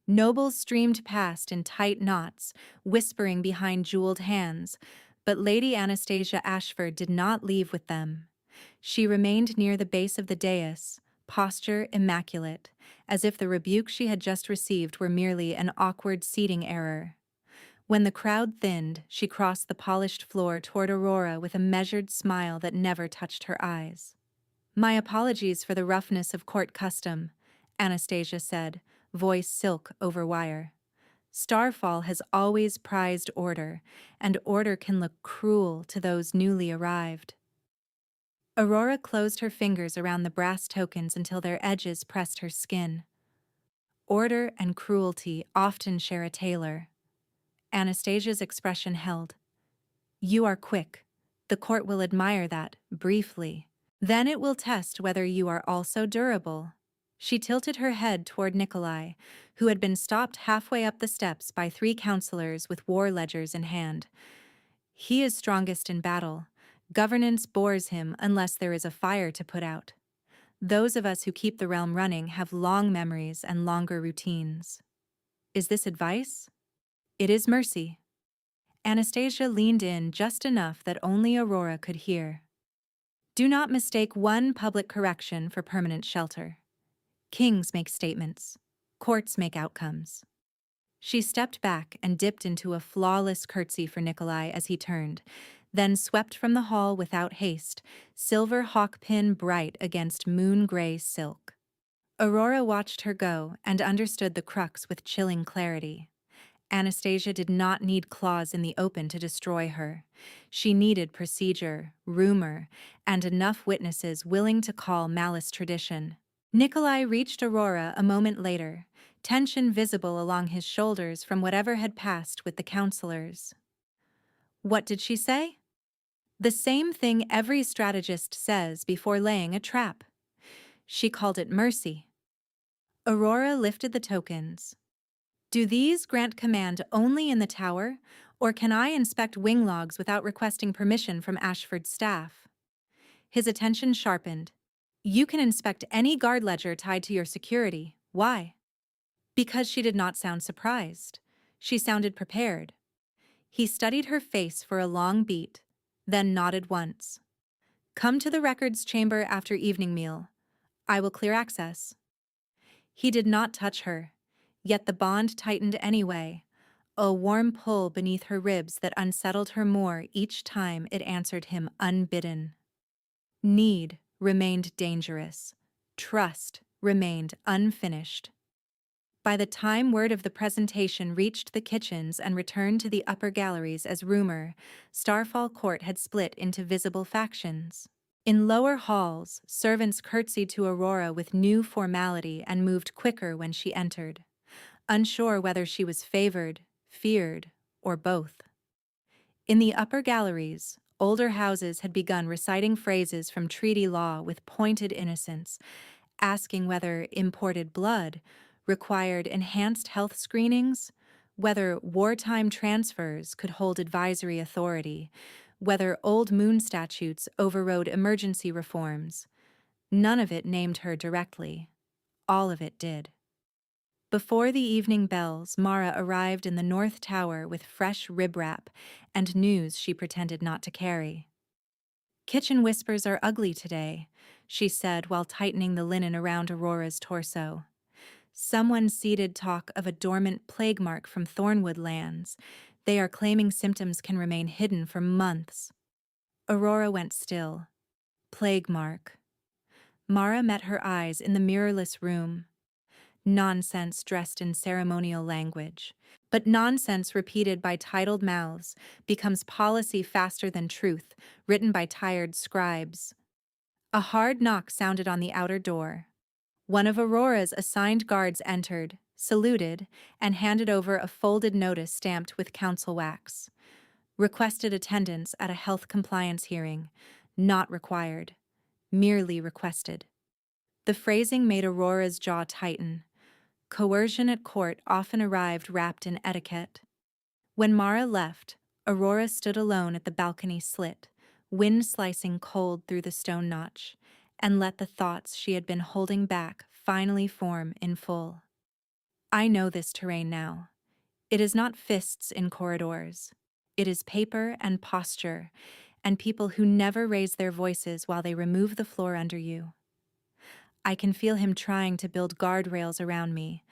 Nobles streamed past in tight knots, whispering behind jeweled hands, but Lady Anastasia Ashford did not leave with them. She remained near the base of the dais, posture immaculate, as if the rebuke she had just received were merely an awkward seating error. When the crowd thinned, she crossed the polished floor toward Aurora with a measured smile that never touched her eyes. "My apologies for the roughness of court custom," Anastasia said, voice silk over wire. "Starfall has always prized order, and order can look cruel to those newly arrived." Aurora closed her fingers around the brass tokens until their edges pressed her skin. Order and cruelty often share a tailor. Anastasia's expression held. "You are quick. The court will admire that, briefly. Then it will test whether you are also durable." She tilted her head toward Nikolai, who had been stopped halfway up the steps by 3 counselors with war ledgers in hand. "He is strongest in battle. Governance bores him unless there is a fire to put out. Those of us who keep the realm running have long memories and longer routines." "Is this advice?" "It is mercy." Anastasia leaned in just enough that only Aurora could hear. "Do not mistake one public correction for permanent shelter. Kings make statements. Courts make outcomes." She stepped back and dipped into a flawless curtsy for Nikolai as he turned, then swept from the hall without haste, silver hawk pin bright against moon-gray silk. Aurora watched her go and understood the crux with chilling clarity. Anastasia did not need claws in the open to destroy her. She needed procedure, rumor, and enough witnesses willing to call malice tradition. Nikolai reached Aurora a moment later, tension visible along his shoulders from whatever had passed with the counselors. What did she say? The same thing every strategist says before laying a trap. She called it mercy. Aurora lifted the tokens. "Do these grant command only in the tower, or can I inspect wing logs without requesting permission from Ashford's staff?" His attention sharpened. "You can inspect any guard ledger tied to your security. Why?" Because she did not sound surprised. She sounded prepared. He studied her face for a long beat, then nodded once. "Come to the records chamber after evening meal. I will clear access." He did not touch her, yet the bond tightened anyway, a warm pull beneath her ribs that unsettled her more each time it answered him unbidden. Need remained dangerous. Trust remained unfinished. By the time word of the presentation reached the kitchens and returned to the upper galleries as rumor, Starfall Court had split into visible factions. In lower halls, servants curtsied to Aurora with new formality and moved quicker when she entered, unsure whether she was favored, feared, or both. In the upper galleries, older houses had begun reciting phrases from treaty law with pointed innocence, asking whether imported blood required enhanced health screenings, whether wartime transfers could hold advisory authority, whether old moon statutes overrode emergency reforms. None of it named her directly. All of it did. Before the evening bells, Mara arrived in the North Tower with fresh ribrap and news she pretended not to carry. "Kitchen whispers are ugly today," she said while tightening the linen around Aurora's torso. "Someone seeded talk of a dormant plague mark from Thornwood lands. They are claiming symptoms can remain hidden for months." Aurora went still, Plague mark. Mara met her eyes in the mirrorless room. Nonsense dressed in ceremonial language. But nonsense repeated by titled mouths becomes policy faster than truth, written by tired scribes. A hard knock sounded on the outer door. One of Aurora's assigned guards entered, saluted, and handed over a folded notice stamped with council wax. Requested attendance at a health compliance hearing. Not required. Merely requested. The phrasing made Aurora's jaw tighten. Coercion at court often arrived wrapped in etiquette. When Mara left, Aurora stood alone at the balcony slit, wind slicing cold through the stone notch, and let the thoughts she had been holding back finally form in full. I know this terrain now. It is not fists in corridors. It is paper and posture, and people who never raise their voices while they remove the floor under you. I can feel him trying to build guardrails around me,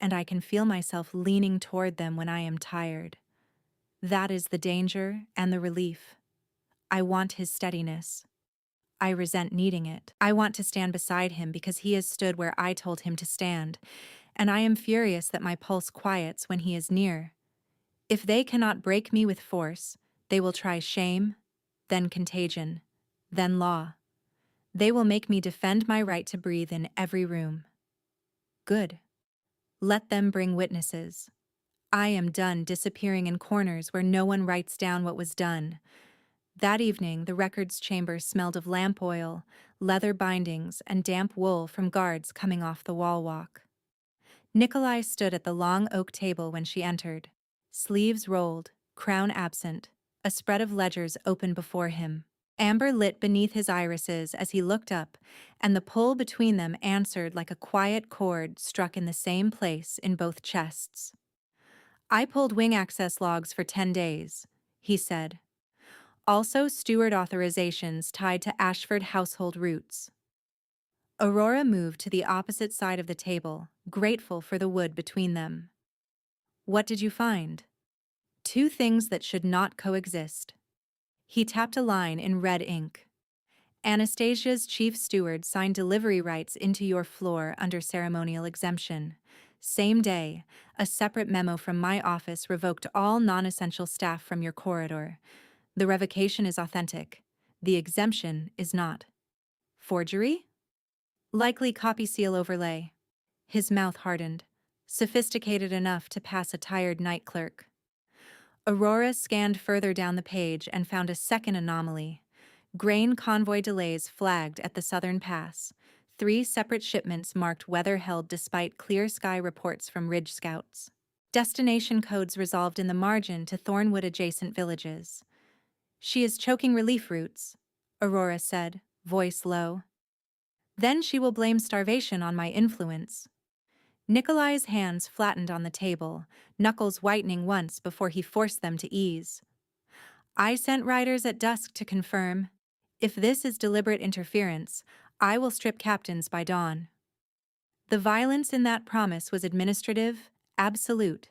and I can feel myself leaning toward them when I am tired. That is the danger and the relief. I want his steadiness. I resent needing it. I want to stand beside him because he has stood where I told him to stand, and I am furious that my pulse quiets when he is near. If they cannot break me with force, they will try shame, then contagion, then law. They will make me defend my right to breathe in every room. Good. Let them bring witnesses. I am done disappearing in corners where no one writes down what was done. That evening, the records chamber smelled of lamp oil, leather bindings, and damp wool from guards coming off the wall walk. Nikolai stood at the long oak table when she entered. Sleeves rolled, crown absent, a spread of ledgers open before him. Amber lit beneath his irises as he looked up, and the pull between them answered like a quiet chord struck in the same place in both chests. I pulled wing access logs for 10 days, he said. Also steward authorizations tied to Ashford household roots. Aurora moved to the opposite side of the table, grateful for the wood between them. What did you find? Two things that should not coexist. He tapped a line in red ink. Anastasia's chief steward signed delivery rights into your floor under ceremonial exemption. Same day, a separate memo from my office revoked all non-essential staff from your corridor. The revocation is authentic. The exemption is not. Forgery? Likely copy seal overlay. His mouth hardened, sophisticated enough to pass a tired night clerk. Aurora scanned further down the page and found a second anomaly. Grain convoy delays flagged at the Southern Pass. 3 separate shipments marked weather held despite clear sky reports from Ridge Scouts. Destination codes resolved in the margin to Thornwood-adjacent villages. She is choking relief routes, Aurora said, voice low. Then she will blame starvation on my influence. Nikolai's hands flattened on the table, knuckles whitening once before he forced them to ease. I sent riders at dusk to confirm. If this is deliberate interference, I will strip captains by dawn. The violence in that promise was administrative, absolute,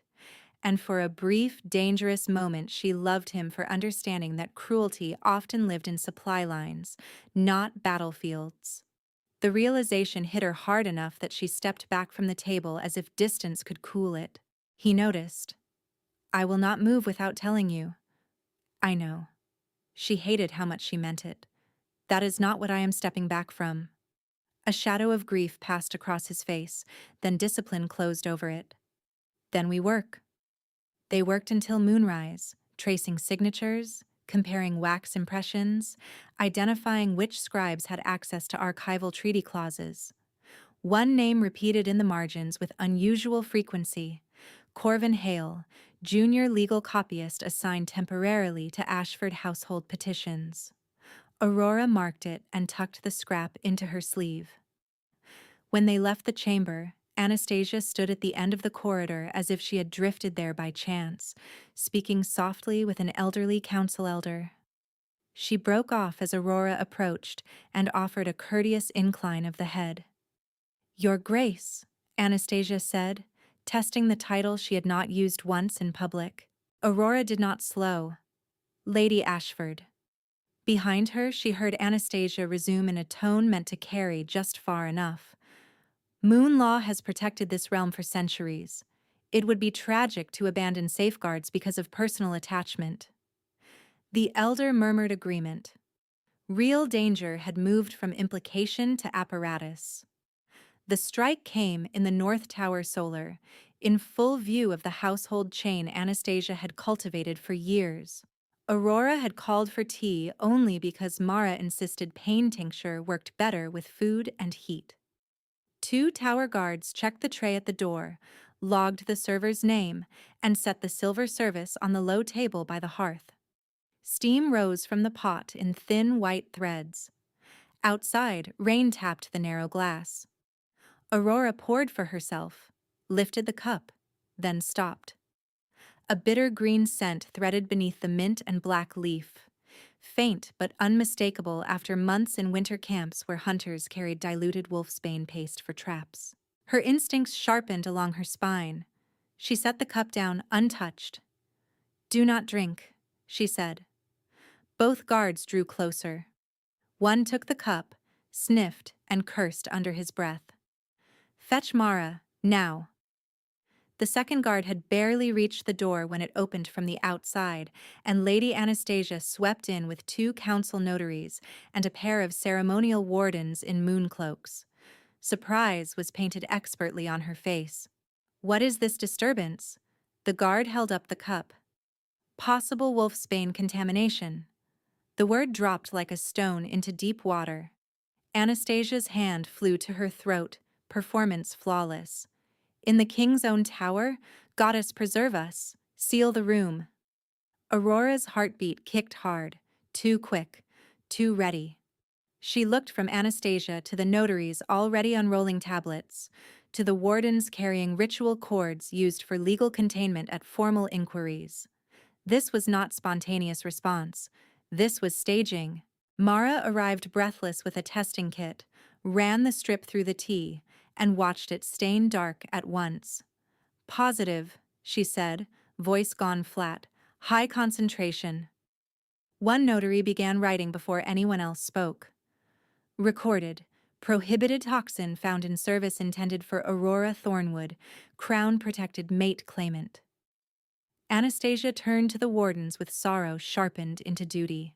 and for a brief, dangerous moment she loved him for understanding that cruelty often lived in supply lines, not battlefields. The realization hit her hard enough that she stepped back from the table as if distance could cool it. He noticed. I will not move without telling you. I know. She hated how much she meant it. That is not what I am stepping back from. A shadow of grief passed across his face, then discipline closed over it. Then we work. They worked until moonrise, tracing signatures, comparing wax impressions, identifying which scribes had access to archival treaty clauses. One name repeated in the margins with unusual frequency: Corvin Hale, junior legal copyist assigned temporarily to Ashford household petitions. Aurora marked it and tucked the scrap into her sleeve. When they left the chamber, Anastasia stood at the end of the corridor as if she had drifted there by chance, speaking softly with an elderly council elder. She broke off as Aurora approached and offered a courteous incline of the head. Your Grace, Anastasia said, testing the title she had not used once in public. Aurora did not slow. Lady Ashford. Behind her, she heard Anastasia resume in a tone meant to carry just far enough. Moon law has protected this realm for centuries. It would be tragic to abandon safeguards because of personal attachment. The elder murmured agreement. Real danger had moved from implication to apparatus. The strike came in the North Tower Solar, in full view of the household chain Anastasia had cultivated for years. Aurora had called for tea only because Mara insisted pain tincture worked better with food and heat. 2 tower guards checked the tray at the door, logged the server's name, and set the silver service on the low table by the hearth. Steam rose from the pot in thin white threads. Outside, rain tapped the narrow glass. Aurora poured for herself, lifted the cup, then stopped. A bitter green scent threaded beneath the mint and black leaf, faint but unmistakable after months in winter camps where hunters carried diluted wolfsbane paste for traps. Her instincts sharpened along her spine. She set the cup down untouched. "Do not drink," she said. Both guards drew closer. One took the cup, sniffed, and cursed under his breath. "Fetch Mara, now." The second guard had barely reached the door when it opened from the outside, and Lady Anastasia swept in with 2 council notaries and a pair of ceremonial wardens in moon cloaks. Surprise was painted expertly on her face. "What is this disturbance?" The guard held up the cup. "Possible wolfsbane contamination." The word dropped like a stone into deep water. Anastasia's hand flew to her throat, performance flawless. "In the king's own tower? Goddess preserve us. Seal the room." Aurora's heartbeat kicked hard, too quick, too ready. She looked from Anastasia to the notaries already unrolling tablets, to the wardens carrying ritual cords used for legal containment at formal inquiries. This was not spontaneous response. This was staging. Mara arrived breathless with a testing kit, ran the strip through the tea, and watched it stain dark at once. "Positive," she said, voice gone flat. "High concentration." One notary began writing before anyone else spoke. "Recorded. Prohibited toxin found in service intended for Aurora Thornwood, Crown-protected mate claimant." Anastasia turned to the wardens with sorrow sharpened into duty.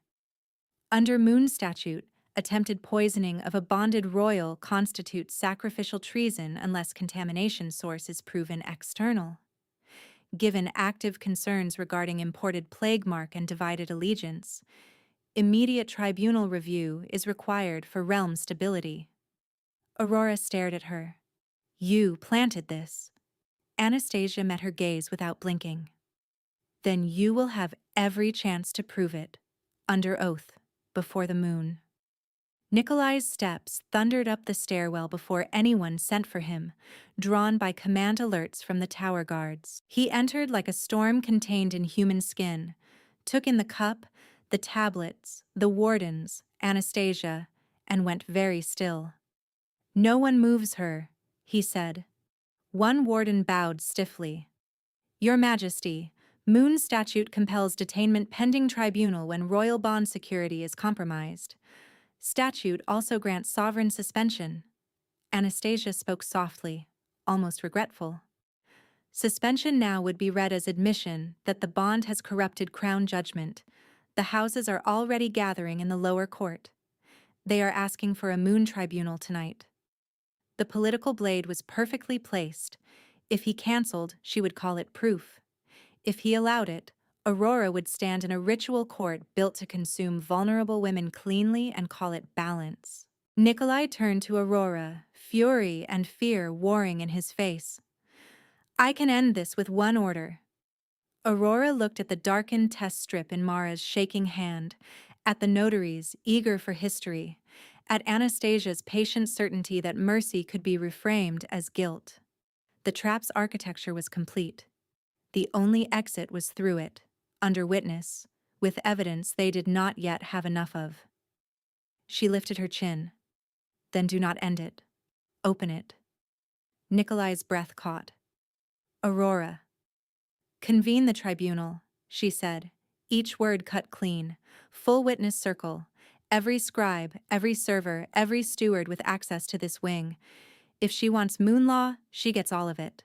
Under Moon statute, attempted poisoning of a bonded royal constitutes sacrificial treason unless contamination source is proven external. Given active concerns regarding imported plague mark and divided allegiance, immediate tribunal review is required for realm stability. Aurora stared at her. "You planted this." Anastasia met her gaze without blinking. "Then you will have every chance to prove it, under oath, before the moon." Nikolai's steps thundered up the stairwell before anyone sent for him, drawn by command alerts from the tower guards. He entered like a storm contained in human skin, took in the cup, the tablets, the wardens, Anastasia, and went very still. "No one moves her," he said. One warden bowed stiffly. "Your Majesty, Moon statute compels detainment pending tribunal when royal bond security is compromised. Statute also grants sovereign suspension." Anastasia spoke softly, almost regretful. Suspension now would be read as admission that the bond has corrupted crown judgment. The houses are already gathering in the lower court. They are asking for a moon tribunal tonight. The political blade was perfectly placed. If he cancelled, she would call it proof. If he allowed it, Aurora would stand in a ritual court built to consume vulnerable women cleanly and call it balance. Nikolai turned to Aurora, fury and fear warring in his face. "I can end this with one order." Aurora looked at the darkened test strip in Mara's shaking hand, at the notaries, eager for history, at Anastasia's patient certainty that mercy could be reframed as guilt. The trap's architecture was complete. The only exit was through it, under witness, with evidence they did not yet have enough of. She lifted her chin. "Then do not end it. Open it." Nikolai's breath caught. "Aurora." "Convene the tribunal," she said, each word cut clean. Full witness circle. Every scribe, every server, every steward with access to this wing. If she wants moon law, she gets all of it.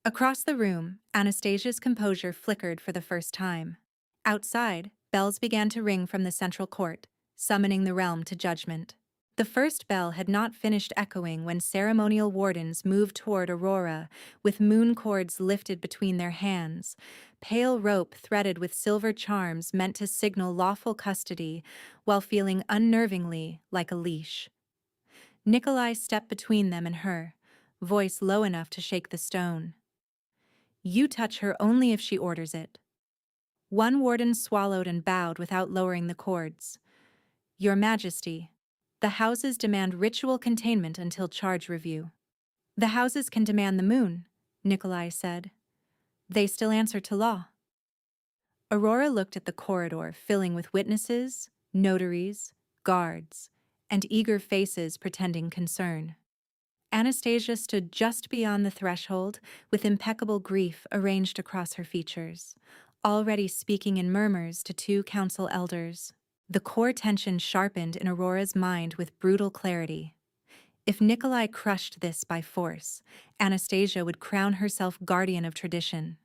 Across the room, Anastasia's composure flickered for the first time. Outside, bells began to ring from the central court, summoning the realm to judgment. The first bell had not finished echoing when ceremonial wardens moved toward Aurora, with moon cords lifted between their hands, pale rope threaded with silver charms meant to signal lawful custody, while feeling unnervingly like a leash. Nikolai stepped between them and her, voice low enough to shake the stone. "You touch her only if she orders it." One warden swallowed and bowed without lowering the cords. "Your Majesty, the houses demand ritual containment until charge review." "The houses can demand the moon," Nikolai said. "They still answer to law." Aurora looked at the corridor filling with witnesses, notaries, guards, and eager faces pretending concern. Anastasia stood just beyond the threshold, with impeccable grief arranged across her features, already speaking in murmurs to two council elders. The core tension sharpened in Aurora's mind with brutal clarity. If Nikolai crushed this by force, Anastasia would crown herself guardian of tradition.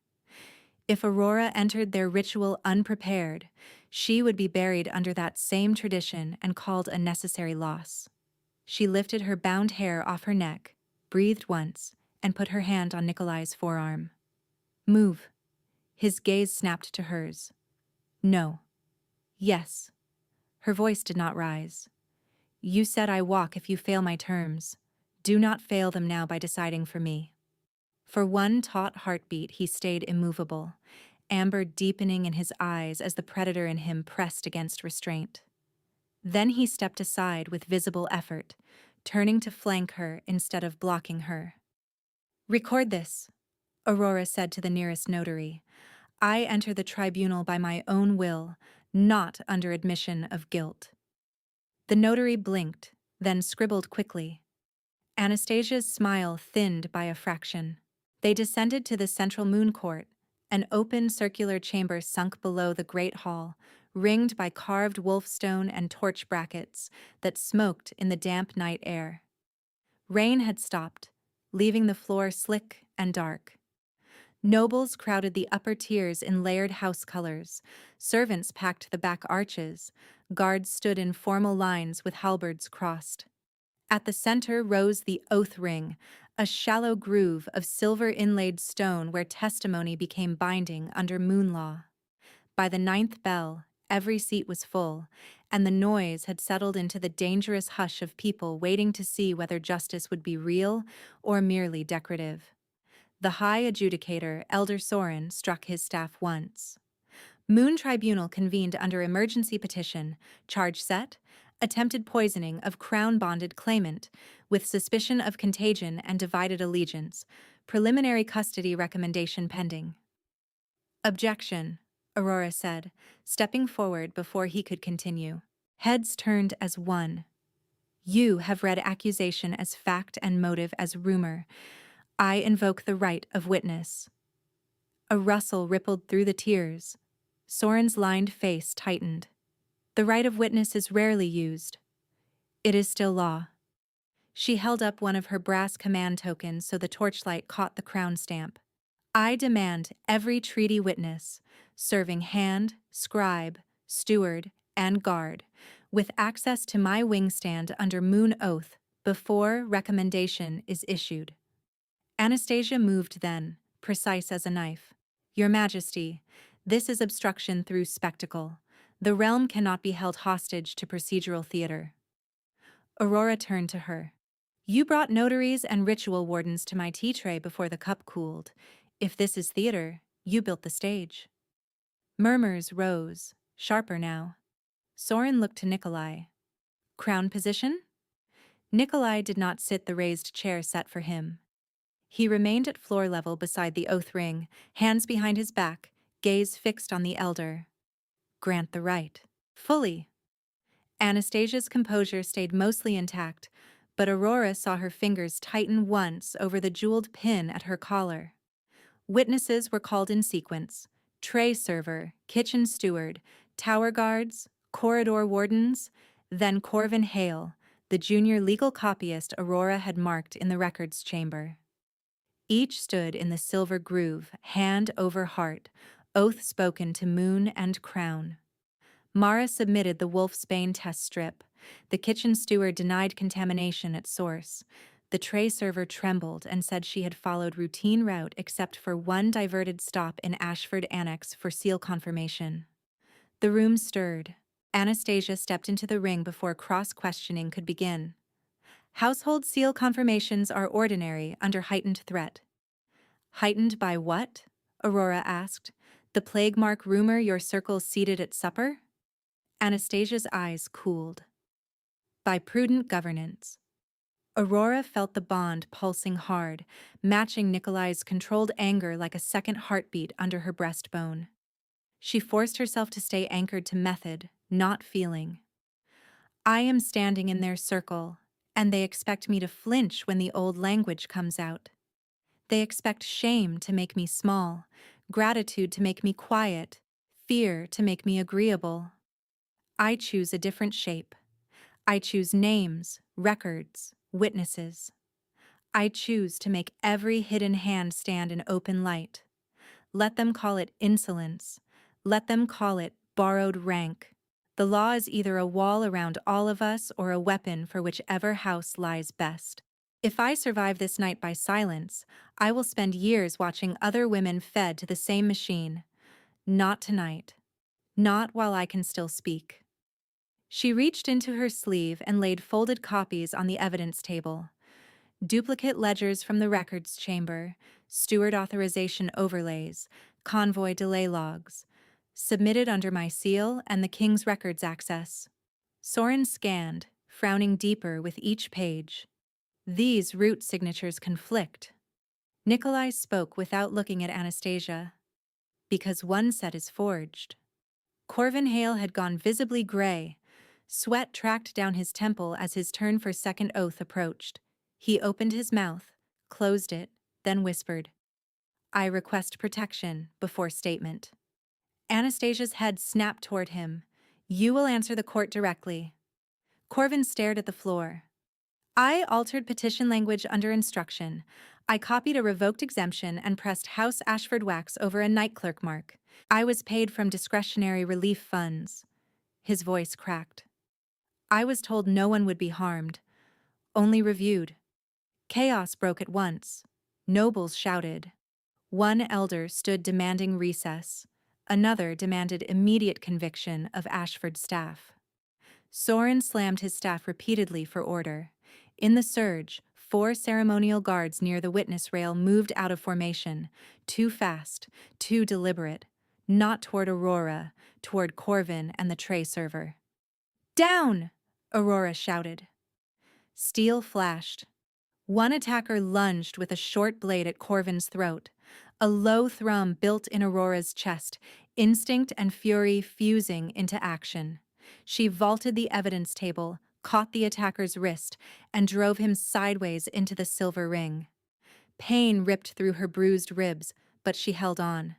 If Aurora entered their ritual unprepared, she would be buried under that same tradition and called a necessary loss. She lifted her bound hair off her neck, breathed once, and put her hand on Nikolai's forearm. "Move." His gaze snapped to hers. "No." "Yes." Her voice did not rise. "You said I walk if you fail my terms. Do not fail them now by deciding for me." For one taut heartbeat he stayed immovable, amber deepening in his eyes as the predator in him pressed against restraint. Then he stepped aside with visible effort, turning to flank her instead of blocking her. "Record this," Aurora said to the nearest notary. "I enter the tribunal by my own will, not under admission of guilt." The notary blinked, then scribbled quickly. Anastasia's smile thinned by a fraction. They descended to the central moon court, an open circular chamber sunk below the great hall, ringed by carved wolfstone and torch brackets that smoked in the damp night air. Rain had stopped, leaving the floor slick and dark. Nobles crowded the upper tiers in layered house colors, servants packed the back arches, guards stood in formal lines with halberds crossed. At the center rose the oath ring, a shallow groove of silver-inlaid stone where testimony became binding under moon law. By the 9th bell, every seat was full, and the noise had settled into the dangerous hush of people waiting to see whether justice would be real or merely decorative. The high adjudicator, Elder Soren, struck his staff once. Moon Tribunal convened under emergency petition, charge set, attempted poisoning of crown-bonded claimant, with suspicion of contagion and divided allegiance, preliminary custody recommendation pending. "Objection," Aurora said, stepping forward before he could continue. Heads turned as one. "You have read accusation as fact and motive as rumor. I invoke the right of witness." A rustle rippled through the tiers. Soren's lined face tightened. "The right of witness is rarely used. It is still law." She held up one of her brass command tokens so the torchlight caught the crown stamp. "I demand every treaty witness, serving hand, scribe, steward, and guard, with access to my wingstand under moon oath before recommendation is issued." Anastasia moved then, precise as a knife. "Your Majesty, this is obstruction through spectacle. The realm cannot be held hostage to procedural theater." Aurora turned to her. "You brought notaries and ritual wardens to my tea tray before the cup cooled. If this is theater, you built the stage." Murmurs rose, sharper now. Soren looked to Nikolai. "Crown position?" Nikolai did not sit the raised chair set for him. He remained at floor level beside the oath ring, hands behind his back, gaze fixed on the elder. "Grant the right." "Fully." Anastasia's composure stayed mostly intact, but Aurora saw her fingers tighten once over the jeweled pin at her collar. Witnesses were called in sequence, Tray server, kitchen steward, tower guards, corridor wardens, then Corvin Hale, the junior legal copyist Aurora had marked in the records chamber. Each stood in the silver groove, hand over heart, oath spoken to moon and crown. Mara submitted the wolfsbane test strip. The kitchen steward denied contamination at source. The tray server trembled and said she had followed routine route except for one diverted stop in Ashford Annex for seal confirmation. The room stirred. Anastasia stepped into the ring before cross-questioning could begin. Household seal confirmations are ordinary under heightened threat. Heightened by what? Aurora asked. The plague mark rumor your circle seated at supper? Anastasia's eyes cooled. By prudent governance. Aurora felt the bond pulsing hard, matching Nikolai's controlled anger like a second heartbeat under her breastbone. She forced herself to stay anchored to method, not feeling. I am standing in their circle, and they expect me to flinch when the old language comes out. They expect shame to make me small, gratitude to make me quiet, fear to make me agreeable. I choose a different shape. I choose names, records, witnesses. I choose to make every hidden hand stand in open light. Let them call it insolence. Let them call it borrowed rank. The law is either a wall around all of us or a weapon for whichever house lies best. If I survive this night by silence, I will spend years watching other women fed to the same machine. Not tonight. Not while I can still speak. She reached into her sleeve and laid folded copies on the evidence table. Duplicate ledgers from the records chamber, steward authorization overlays, convoy delay logs, submitted under my seal and the King's records access. Soren scanned, frowning deeper with each page. These root signatures conflict. Nikolai spoke without looking at Anastasia. Because one set is forged. Corvin Hale had gone visibly gray. Sweat tracked down his temple as his turn for second oath approached. He opened his mouth, closed it, then whispered, I request protection before statement. Anastasia's head snapped toward him. You will answer the court directly. Corvin stared at the floor. I altered petition language under instruction. I copied a revoked exemption and pressed House Ashford wax over a night clerk mark. I was paid from discretionary relief funds. His voice cracked. I was told no one would be harmed. Only reviewed. Chaos broke at once. Nobles shouted. One elder stood demanding recess. Another demanded immediate conviction of Ashford staff. Soren slammed his staff repeatedly for order. In the surge, 4 ceremonial guards near the witness rail moved out of formation, too fast, too deliberate, not toward Aurora, toward Corvin and the tray server. Down! Aurora shouted. Steel flashed. One attacker lunged with a short blade at Corvin's throat. A low thrum built in Aurora's chest, instinct and fury fusing into action. She vaulted the evidence table, caught the attacker's wrist, and drove him sideways into the silver ring. Pain ripped through her bruised ribs, but she held on.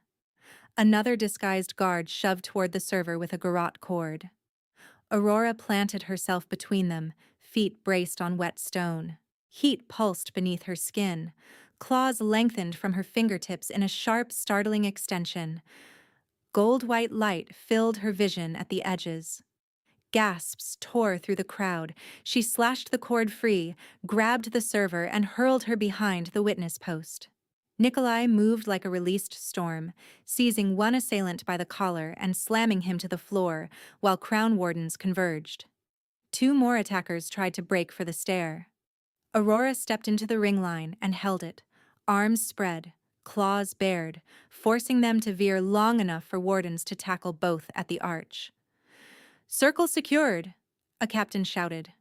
Another disguised guard shoved toward the server with a garrote cord. Aurora planted herself between them, feet braced on wet stone. Heat pulsed beneath her skin. Claws lengthened from her fingertips in a sharp, startling extension. Gold-white light filled her vision at the edges. Gasps tore through the crowd. She slashed the cord free, grabbed the server, and hurled her behind the witness post. Nikolai moved like a released storm, seizing one assailant by the collar and slamming him to the floor, while crown wardens converged. 2 more attackers tried to break for the stair. Aurora stepped into the ring line and held it, arms spread, claws bared, forcing them to veer long enough for wardens to tackle both at the arch. Circle secured, a captain shouted.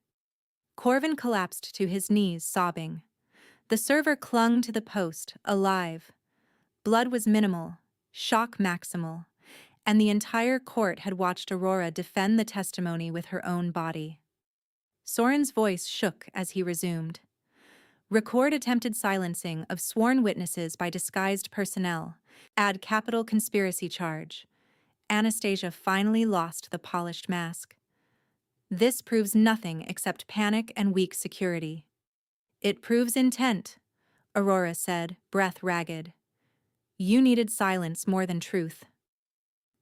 Corvin collapsed to his knees, sobbing. The server clung to the post, alive. Blood was minimal, shock maximal, and the entire court had watched Aurora defend the testimony with her own body. Soren's voice shook as he resumed. Record attempted silencing of sworn witnesses by disguised personnel. Add capital conspiracy charge. Anastasia finally lost the polished mask. This proves nothing except panic and weak security. It proves intent, Aurora said, breath ragged. You needed silence more than truth.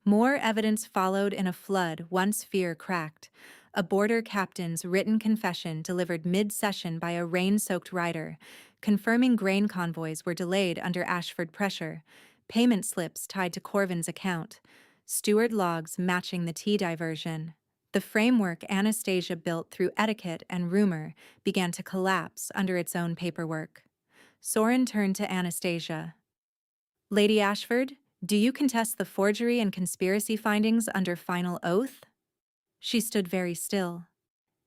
More evidence followed in a flood once fear cracked. A border captain's written confession delivered mid-session by a rain-soaked rider, confirming grain convoys were delayed under Ashford pressure, payment slips tied to Corvin's account, steward logs matching the tea diversion. The framework Anastasia built through etiquette and rumor began to collapse under its own paperwork. Soren turned to Anastasia. Lady Ashford, do you contest the forgery and conspiracy findings under final oath? She stood very still.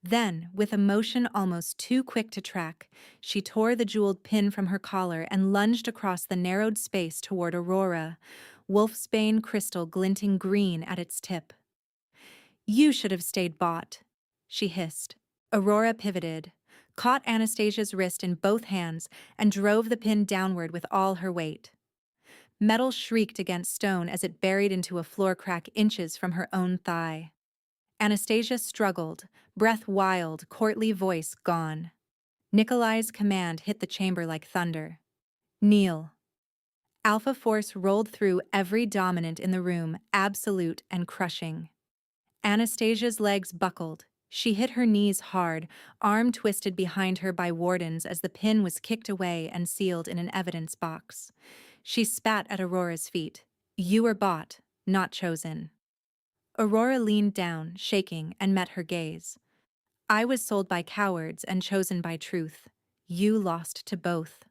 Then, with a motion almost too quick to track, she tore the jeweled pin from her collar and lunged across the narrowed space toward Aurora, wolfsbane crystal glinting green at its tip. You should have stayed bought, she hissed. Aurora pivoted, caught Anastasia's wrist in both hands, and drove the pin downward with all her weight. Metal shrieked against stone as it buried into a floor crack inches from her own thigh. Anastasia struggled, breath wild, courtly voice gone. Nikolai's command hit the chamber like thunder. Kneel. Alpha force rolled through every dominant in the room, absolute and crushing. Anastasia's legs buckled. She hit her knees hard, arm twisted behind her by wardens as the pin was kicked away and sealed in an evidence box. She spat at Aurora's feet. You were bought, not chosen. Aurora leaned down, shaking, and met her gaze. I was sold by cowards and chosen by truth. You lost to both.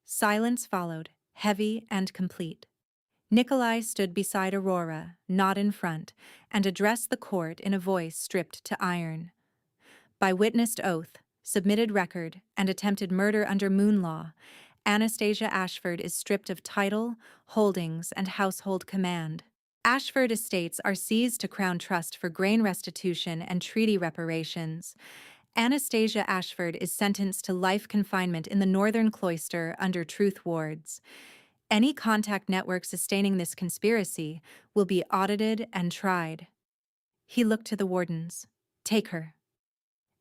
Silence followed, heavy and complete. Nikolai stood beside Aurora, not in front, and addressed the court in a voice stripped to iron. By witnessed oath, submitted record, and attempted murder under moon law, Anastasia Ashford is stripped of title, holdings, and household command. Ashford estates are seized to Crown Trust for grain restitution and treaty reparations. Anastasia Ashford is sentenced to life confinement in the Northern Cloister under truth wards. Any contact network sustaining this conspiracy will be audited and tried. He looked to the wardens. Take her.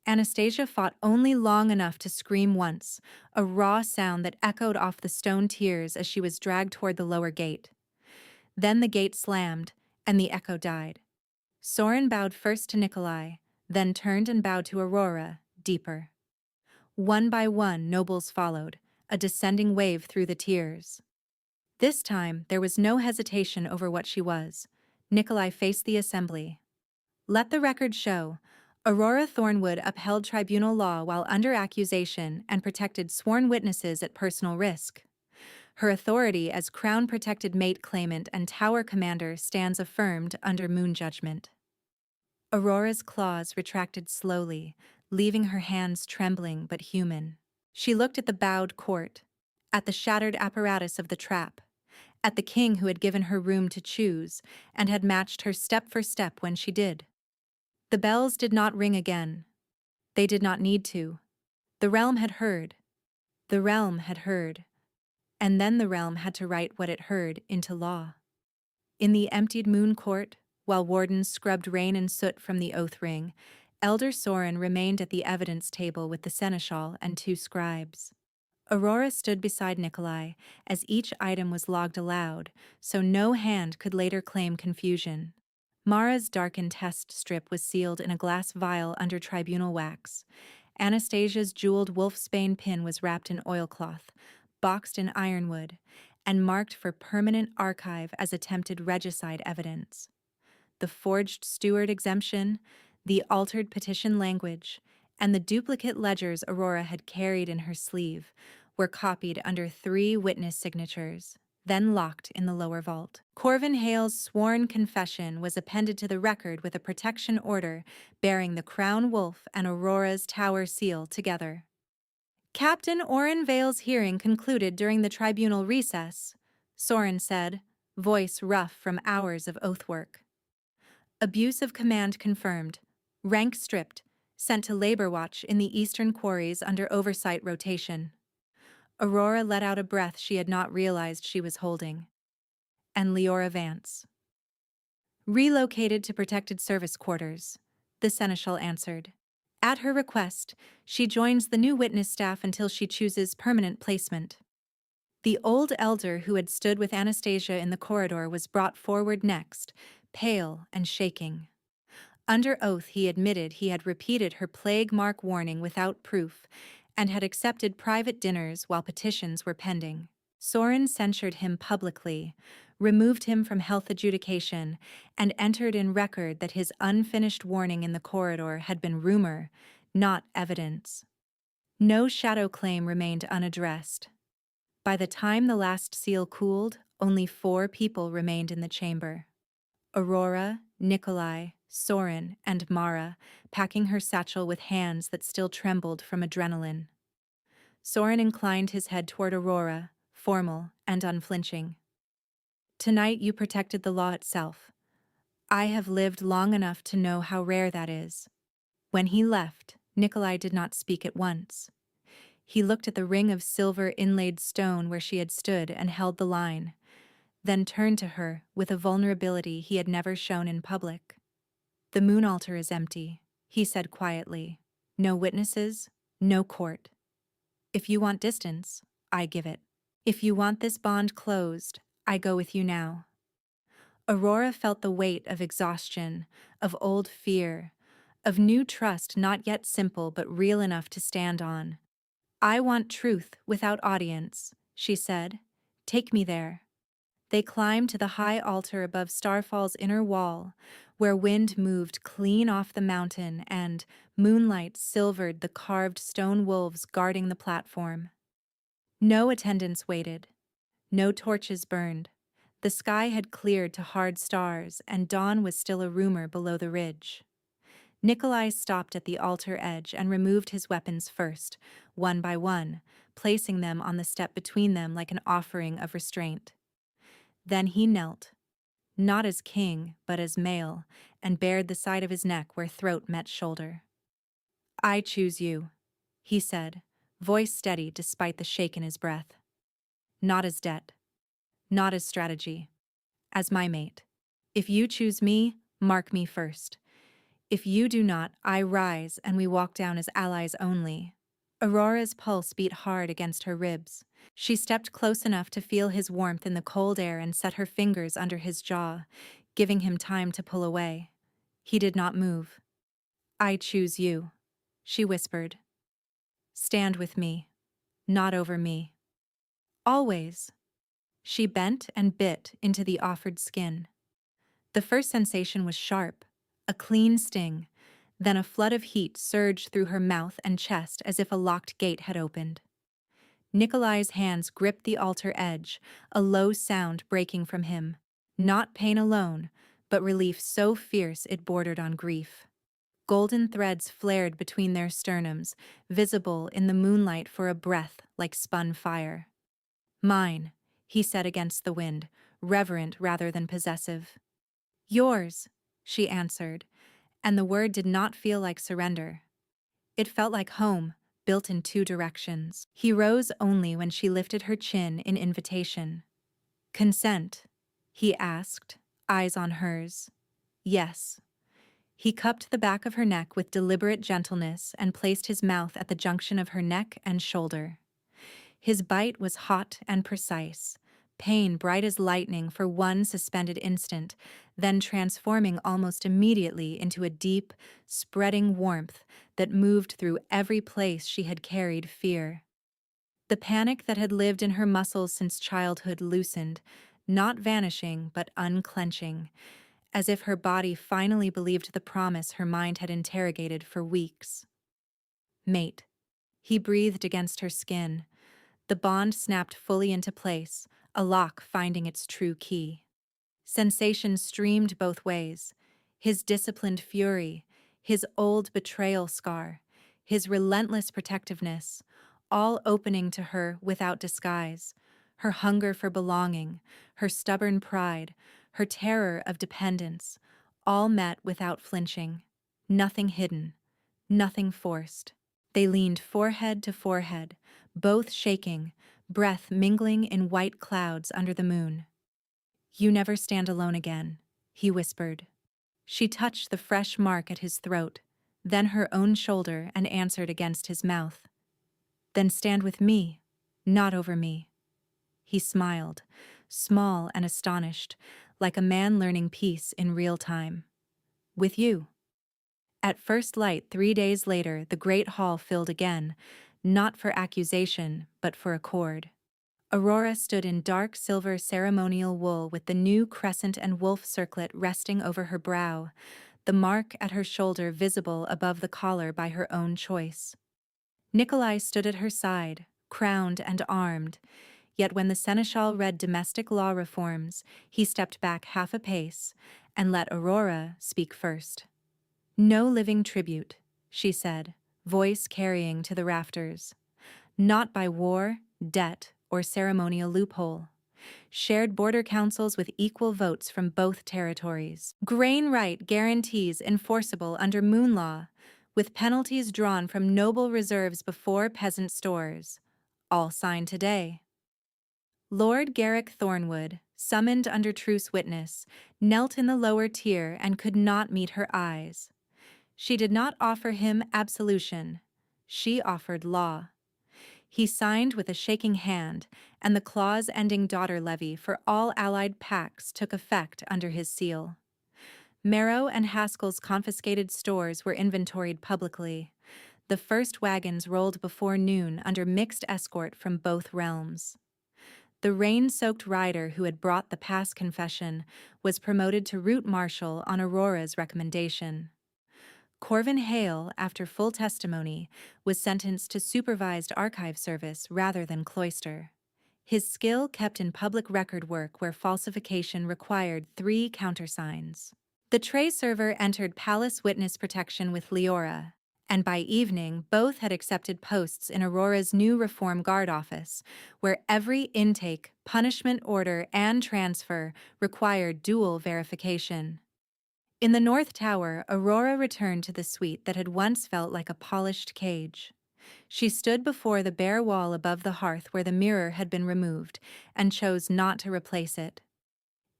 Anastasia fought only long enough to scream once, a raw sound that echoed off the stone tiers as she was dragged toward the lower gate. Then the gate slammed, and the echo died. Soren bowed first to Nikolai, then turned and bowed to Aurora, deeper. One by one, nobles followed, a descending wave through the tiers. This time, there was no hesitation over what she was. Nikolai faced the assembly. Let the record show. Aurora Thornwood upheld tribunal law while under accusation and protected sworn witnesses at personal risk. Her authority as Crown-protected mate claimant and tower commander stands affirmed under moon judgment. Aurora's claws retracted slowly, leaving her hands trembling but human. She looked at the bowed court, at the shattered apparatus of the trap, at the king who had given her room to choose and had matched her step for step when she did. The bells did not ring again. They did not need to. The realm had heard. The realm had heard. And then the realm had to write what it heard into law. In the emptied moon court, while wardens scrubbed rain and soot from the oath ring, Elder Soren remained at the evidence table with the seneschal and two scribes. Aurora stood beside Nikolai as each item was logged aloud, so no hand could later claim confusion. Mara's darkened test strip was sealed in a glass vial under tribunal wax. Anastasia's jeweled wolfsbane pin was wrapped in oilcloth, boxed in ironwood, and marked for permanent archive as attempted regicide evidence. The forged steward exemption, the altered petition language, and the duplicate ledgers Aurora had carried in her sleeve were copied under 3 witness signatures, then locked in the lower vault. Corvin Hale's sworn confession was appended to the record with a protection order bearing the Crown Wolf and Aurora's tower seal together. Captain Oren Vale's hearing concluded during the tribunal recess, Soren said, voice rough from hours of oath work. Abuse of command confirmed. Rank stripped, sent to labor watch in the eastern quarries under oversight rotation. Aurora let out a breath she had not realized she was holding. and Leora Vance. Relocated to protected service quarters, the seneschal answered. At her request, she joins the new witness staff until she chooses permanent placement. The old elder who had stood with Anastasia in the corridor was brought forward next, pale and shaking. Under oath, he admitted he had repeated her plague mark warning without proof and had accepted private dinners while petitions were pending. Soren censured him publicly, removed him from health adjudication, and entered in record that his unfinished warning in the corridor had been rumor, not evidence. No shadow claim remained unaddressed. By the time the last seal cooled, only 4 people remained in the chamber. Aurora, Nikolai, Soren, and Mara, packing her satchel with hands that still trembled from adrenaline. Soren inclined his head toward Aurora, formal and unflinching. Tonight you protected the law itself. I have lived long enough to know how rare that is. When he left, Nikolai did not speak at once. He looked at the ring of silver inlaid stone where she had stood and held the line, then turned to her with a vulnerability he had never shown in public. The moon altar is empty, he said quietly. No witnesses, no court. If you want distance, I give it. If you want this bond closed, I go with you now. Aurora felt the weight of exhaustion, of old fear, of new trust not yet simple but real enough to stand on. I want truth without audience, she said. Take me there. They climbed to the high altar above Starfall's inner wall, where wind moved clean off the mountain and moonlight silvered the carved stone wolves guarding the platform. No attendants waited. No torches burned. The sky had cleared to hard stars, and dawn was still a rumor below the ridge. Nikolai stopped at the altar edge and removed his weapons first, one by one, placing them on the step between them like an offering of restraint. Then he knelt, not as king, but as male, and bared the side of his neck where throat met shoulder. I choose you, he said, voice steady despite the shake in his breath. Not as debt, not as strategy, as my mate. If you choose me, mark me first. If you do not, I rise and we walk down as allies only. Aurora's pulse beat hard against her ribs. She stepped close enough to feel his warmth in the cold air and set her fingers under his jaw, giving him time to pull away. He did not move. I choose you, she whispered. Stand with me, not over me. Always. She bent and bit into the offered skin. The first sensation was sharp, a clean sting, then a flood of heat surged through her mouth and chest as if a locked gate had opened. Nikolai's hands gripped the altar edge, a low sound breaking from him. Not pain alone, but relief so fierce it bordered on grief. Golden threads flared between their sternums, visible in the moonlight for a breath like spun fire. Mine, he said against the wind, reverent rather than possessive. Yours, she answered, and the word did not feel like surrender. It felt like home, built in 2 directions. He rose only when she lifted her chin in invitation. Consent, he asked, eyes on hers. Yes. He cupped the back of her neck with deliberate gentleness and placed his mouth at the junction of her neck and shoulder. His bite was hot and precise, pain bright as lightning for one suspended instant, then transforming almost immediately into a deep, spreading warmth that moved through every place she had carried fear. The panic that had lived in her muscles since childhood loosened, not vanishing but unclenching, as if her body finally believed the promise her mind had interrogated for weeks. Mate. He breathed against her skin. The bond snapped fully into place, a lock finding its true key. Sensation streamed both ways. His disciplined fury, his old betrayal scar, his relentless protectiveness, all opening to her without disguise. Her hunger for belonging, her stubborn pride, her terror of dependence, all met without flinching. Nothing hidden, nothing forced. They leaned forehead to forehead, both shaking, breath mingling in white clouds under the moon. You never stand alone again, he whispered. She touched the fresh mark at his throat, then her own shoulder, and answered against his mouth. Then stand with me, not over me. He smiled, small and astonished, like a man learning peace in real time. With you. At first light 3 days later, the great hall filled again, not for accusation, but for accord. Aurora stood in dark silver ceremonial wool with the new crescent and wolf circlet resting over her brow, the mark at her shoulder visible above the collar by her own choice. Nikolai stood at her side, crowned and armed, yet when the seneschal read domestic law reforms, he stepped back half a pace and let Aurora speak first. No living tribute, she said, voice carrying to the rafters. Not by war, debt, or ceremonial loophole. Shared border councils with equal votes from both territories. Grain right guarantees enforceable under Moon Law, with penalties drawn from noble reserves before peasant stores. All signed today. Lord Garrick Thornwood, summoned under truce witness, knelt in the lower tier and could not meet her eyes. She did not offer him absolution. She offered law. He signed with a shaking hand, and the clause-ending daughter levy for all Allied pacts took effect under his seal. Marrow and Haskell's confiscated stores were inventoried publicly. The first wagons rolled before noon under mixed escort from both realms. The rain-soaked rider who had brought the pass confession was promoted to route marshal on Aurora's recommendation. Corvin Hale, after full testimony, was sentenced to supervised archive service rather than cloister. His skill kept in public record work where falsification required 3 countersigns. The tray server entered palace witness protection with Leora, and by evening both had accepted posts in Aurora's new Reform Guard office, where every intake, punishment order, and transfer required dual verification. In the North Tower, Aurora returned to the suite that had once felt like a polished cage. She stood before the bare wall above the hearth where the mirror had been removed and chose not to replace it.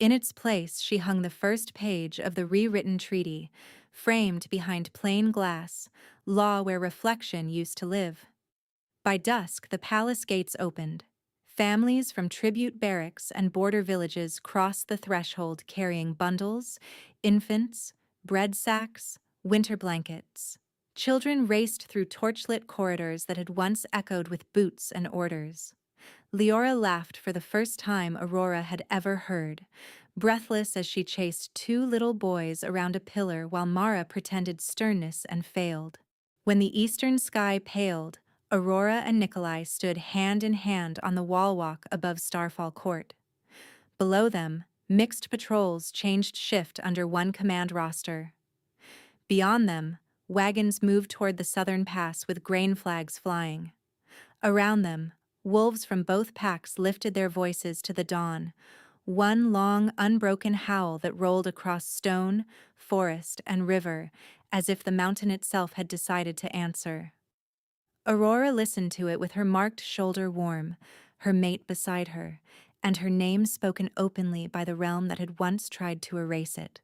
In its place, she hung the first page of the rewritten treaty, framed behind plain glass, law where reflection used to live. By dusk, the palace gates opened. Families from tribute barracks and border villages crossed the threshold carrying bundles, infants, bread sacks, winter blankets. Children raced through torchlit corridors that had once echoed with boots and orders. Leora laughed for the first time Aurora had ever heard, breathless as she chased 2 little boys around a pillar while Mara pretended sternness and failed. When the eastern sky paled, Aurora and Nikolai stood hand in hand on the wall walk above Starfall Court. Below them, mixed patrols changed shift under one command roster. Beyond them, wagons moved toward the southern pass with grain flags flying. Around them, wolves from both packs lifted their voices to the dawn, one long, unbroken howl that rolled across stone, forest, and river, as if the mountain itself had decided to answer. Aurora listened to it with her marked shoulder warm, her mate beside her, and her name spoken openly by the realm that had once tried to erase it.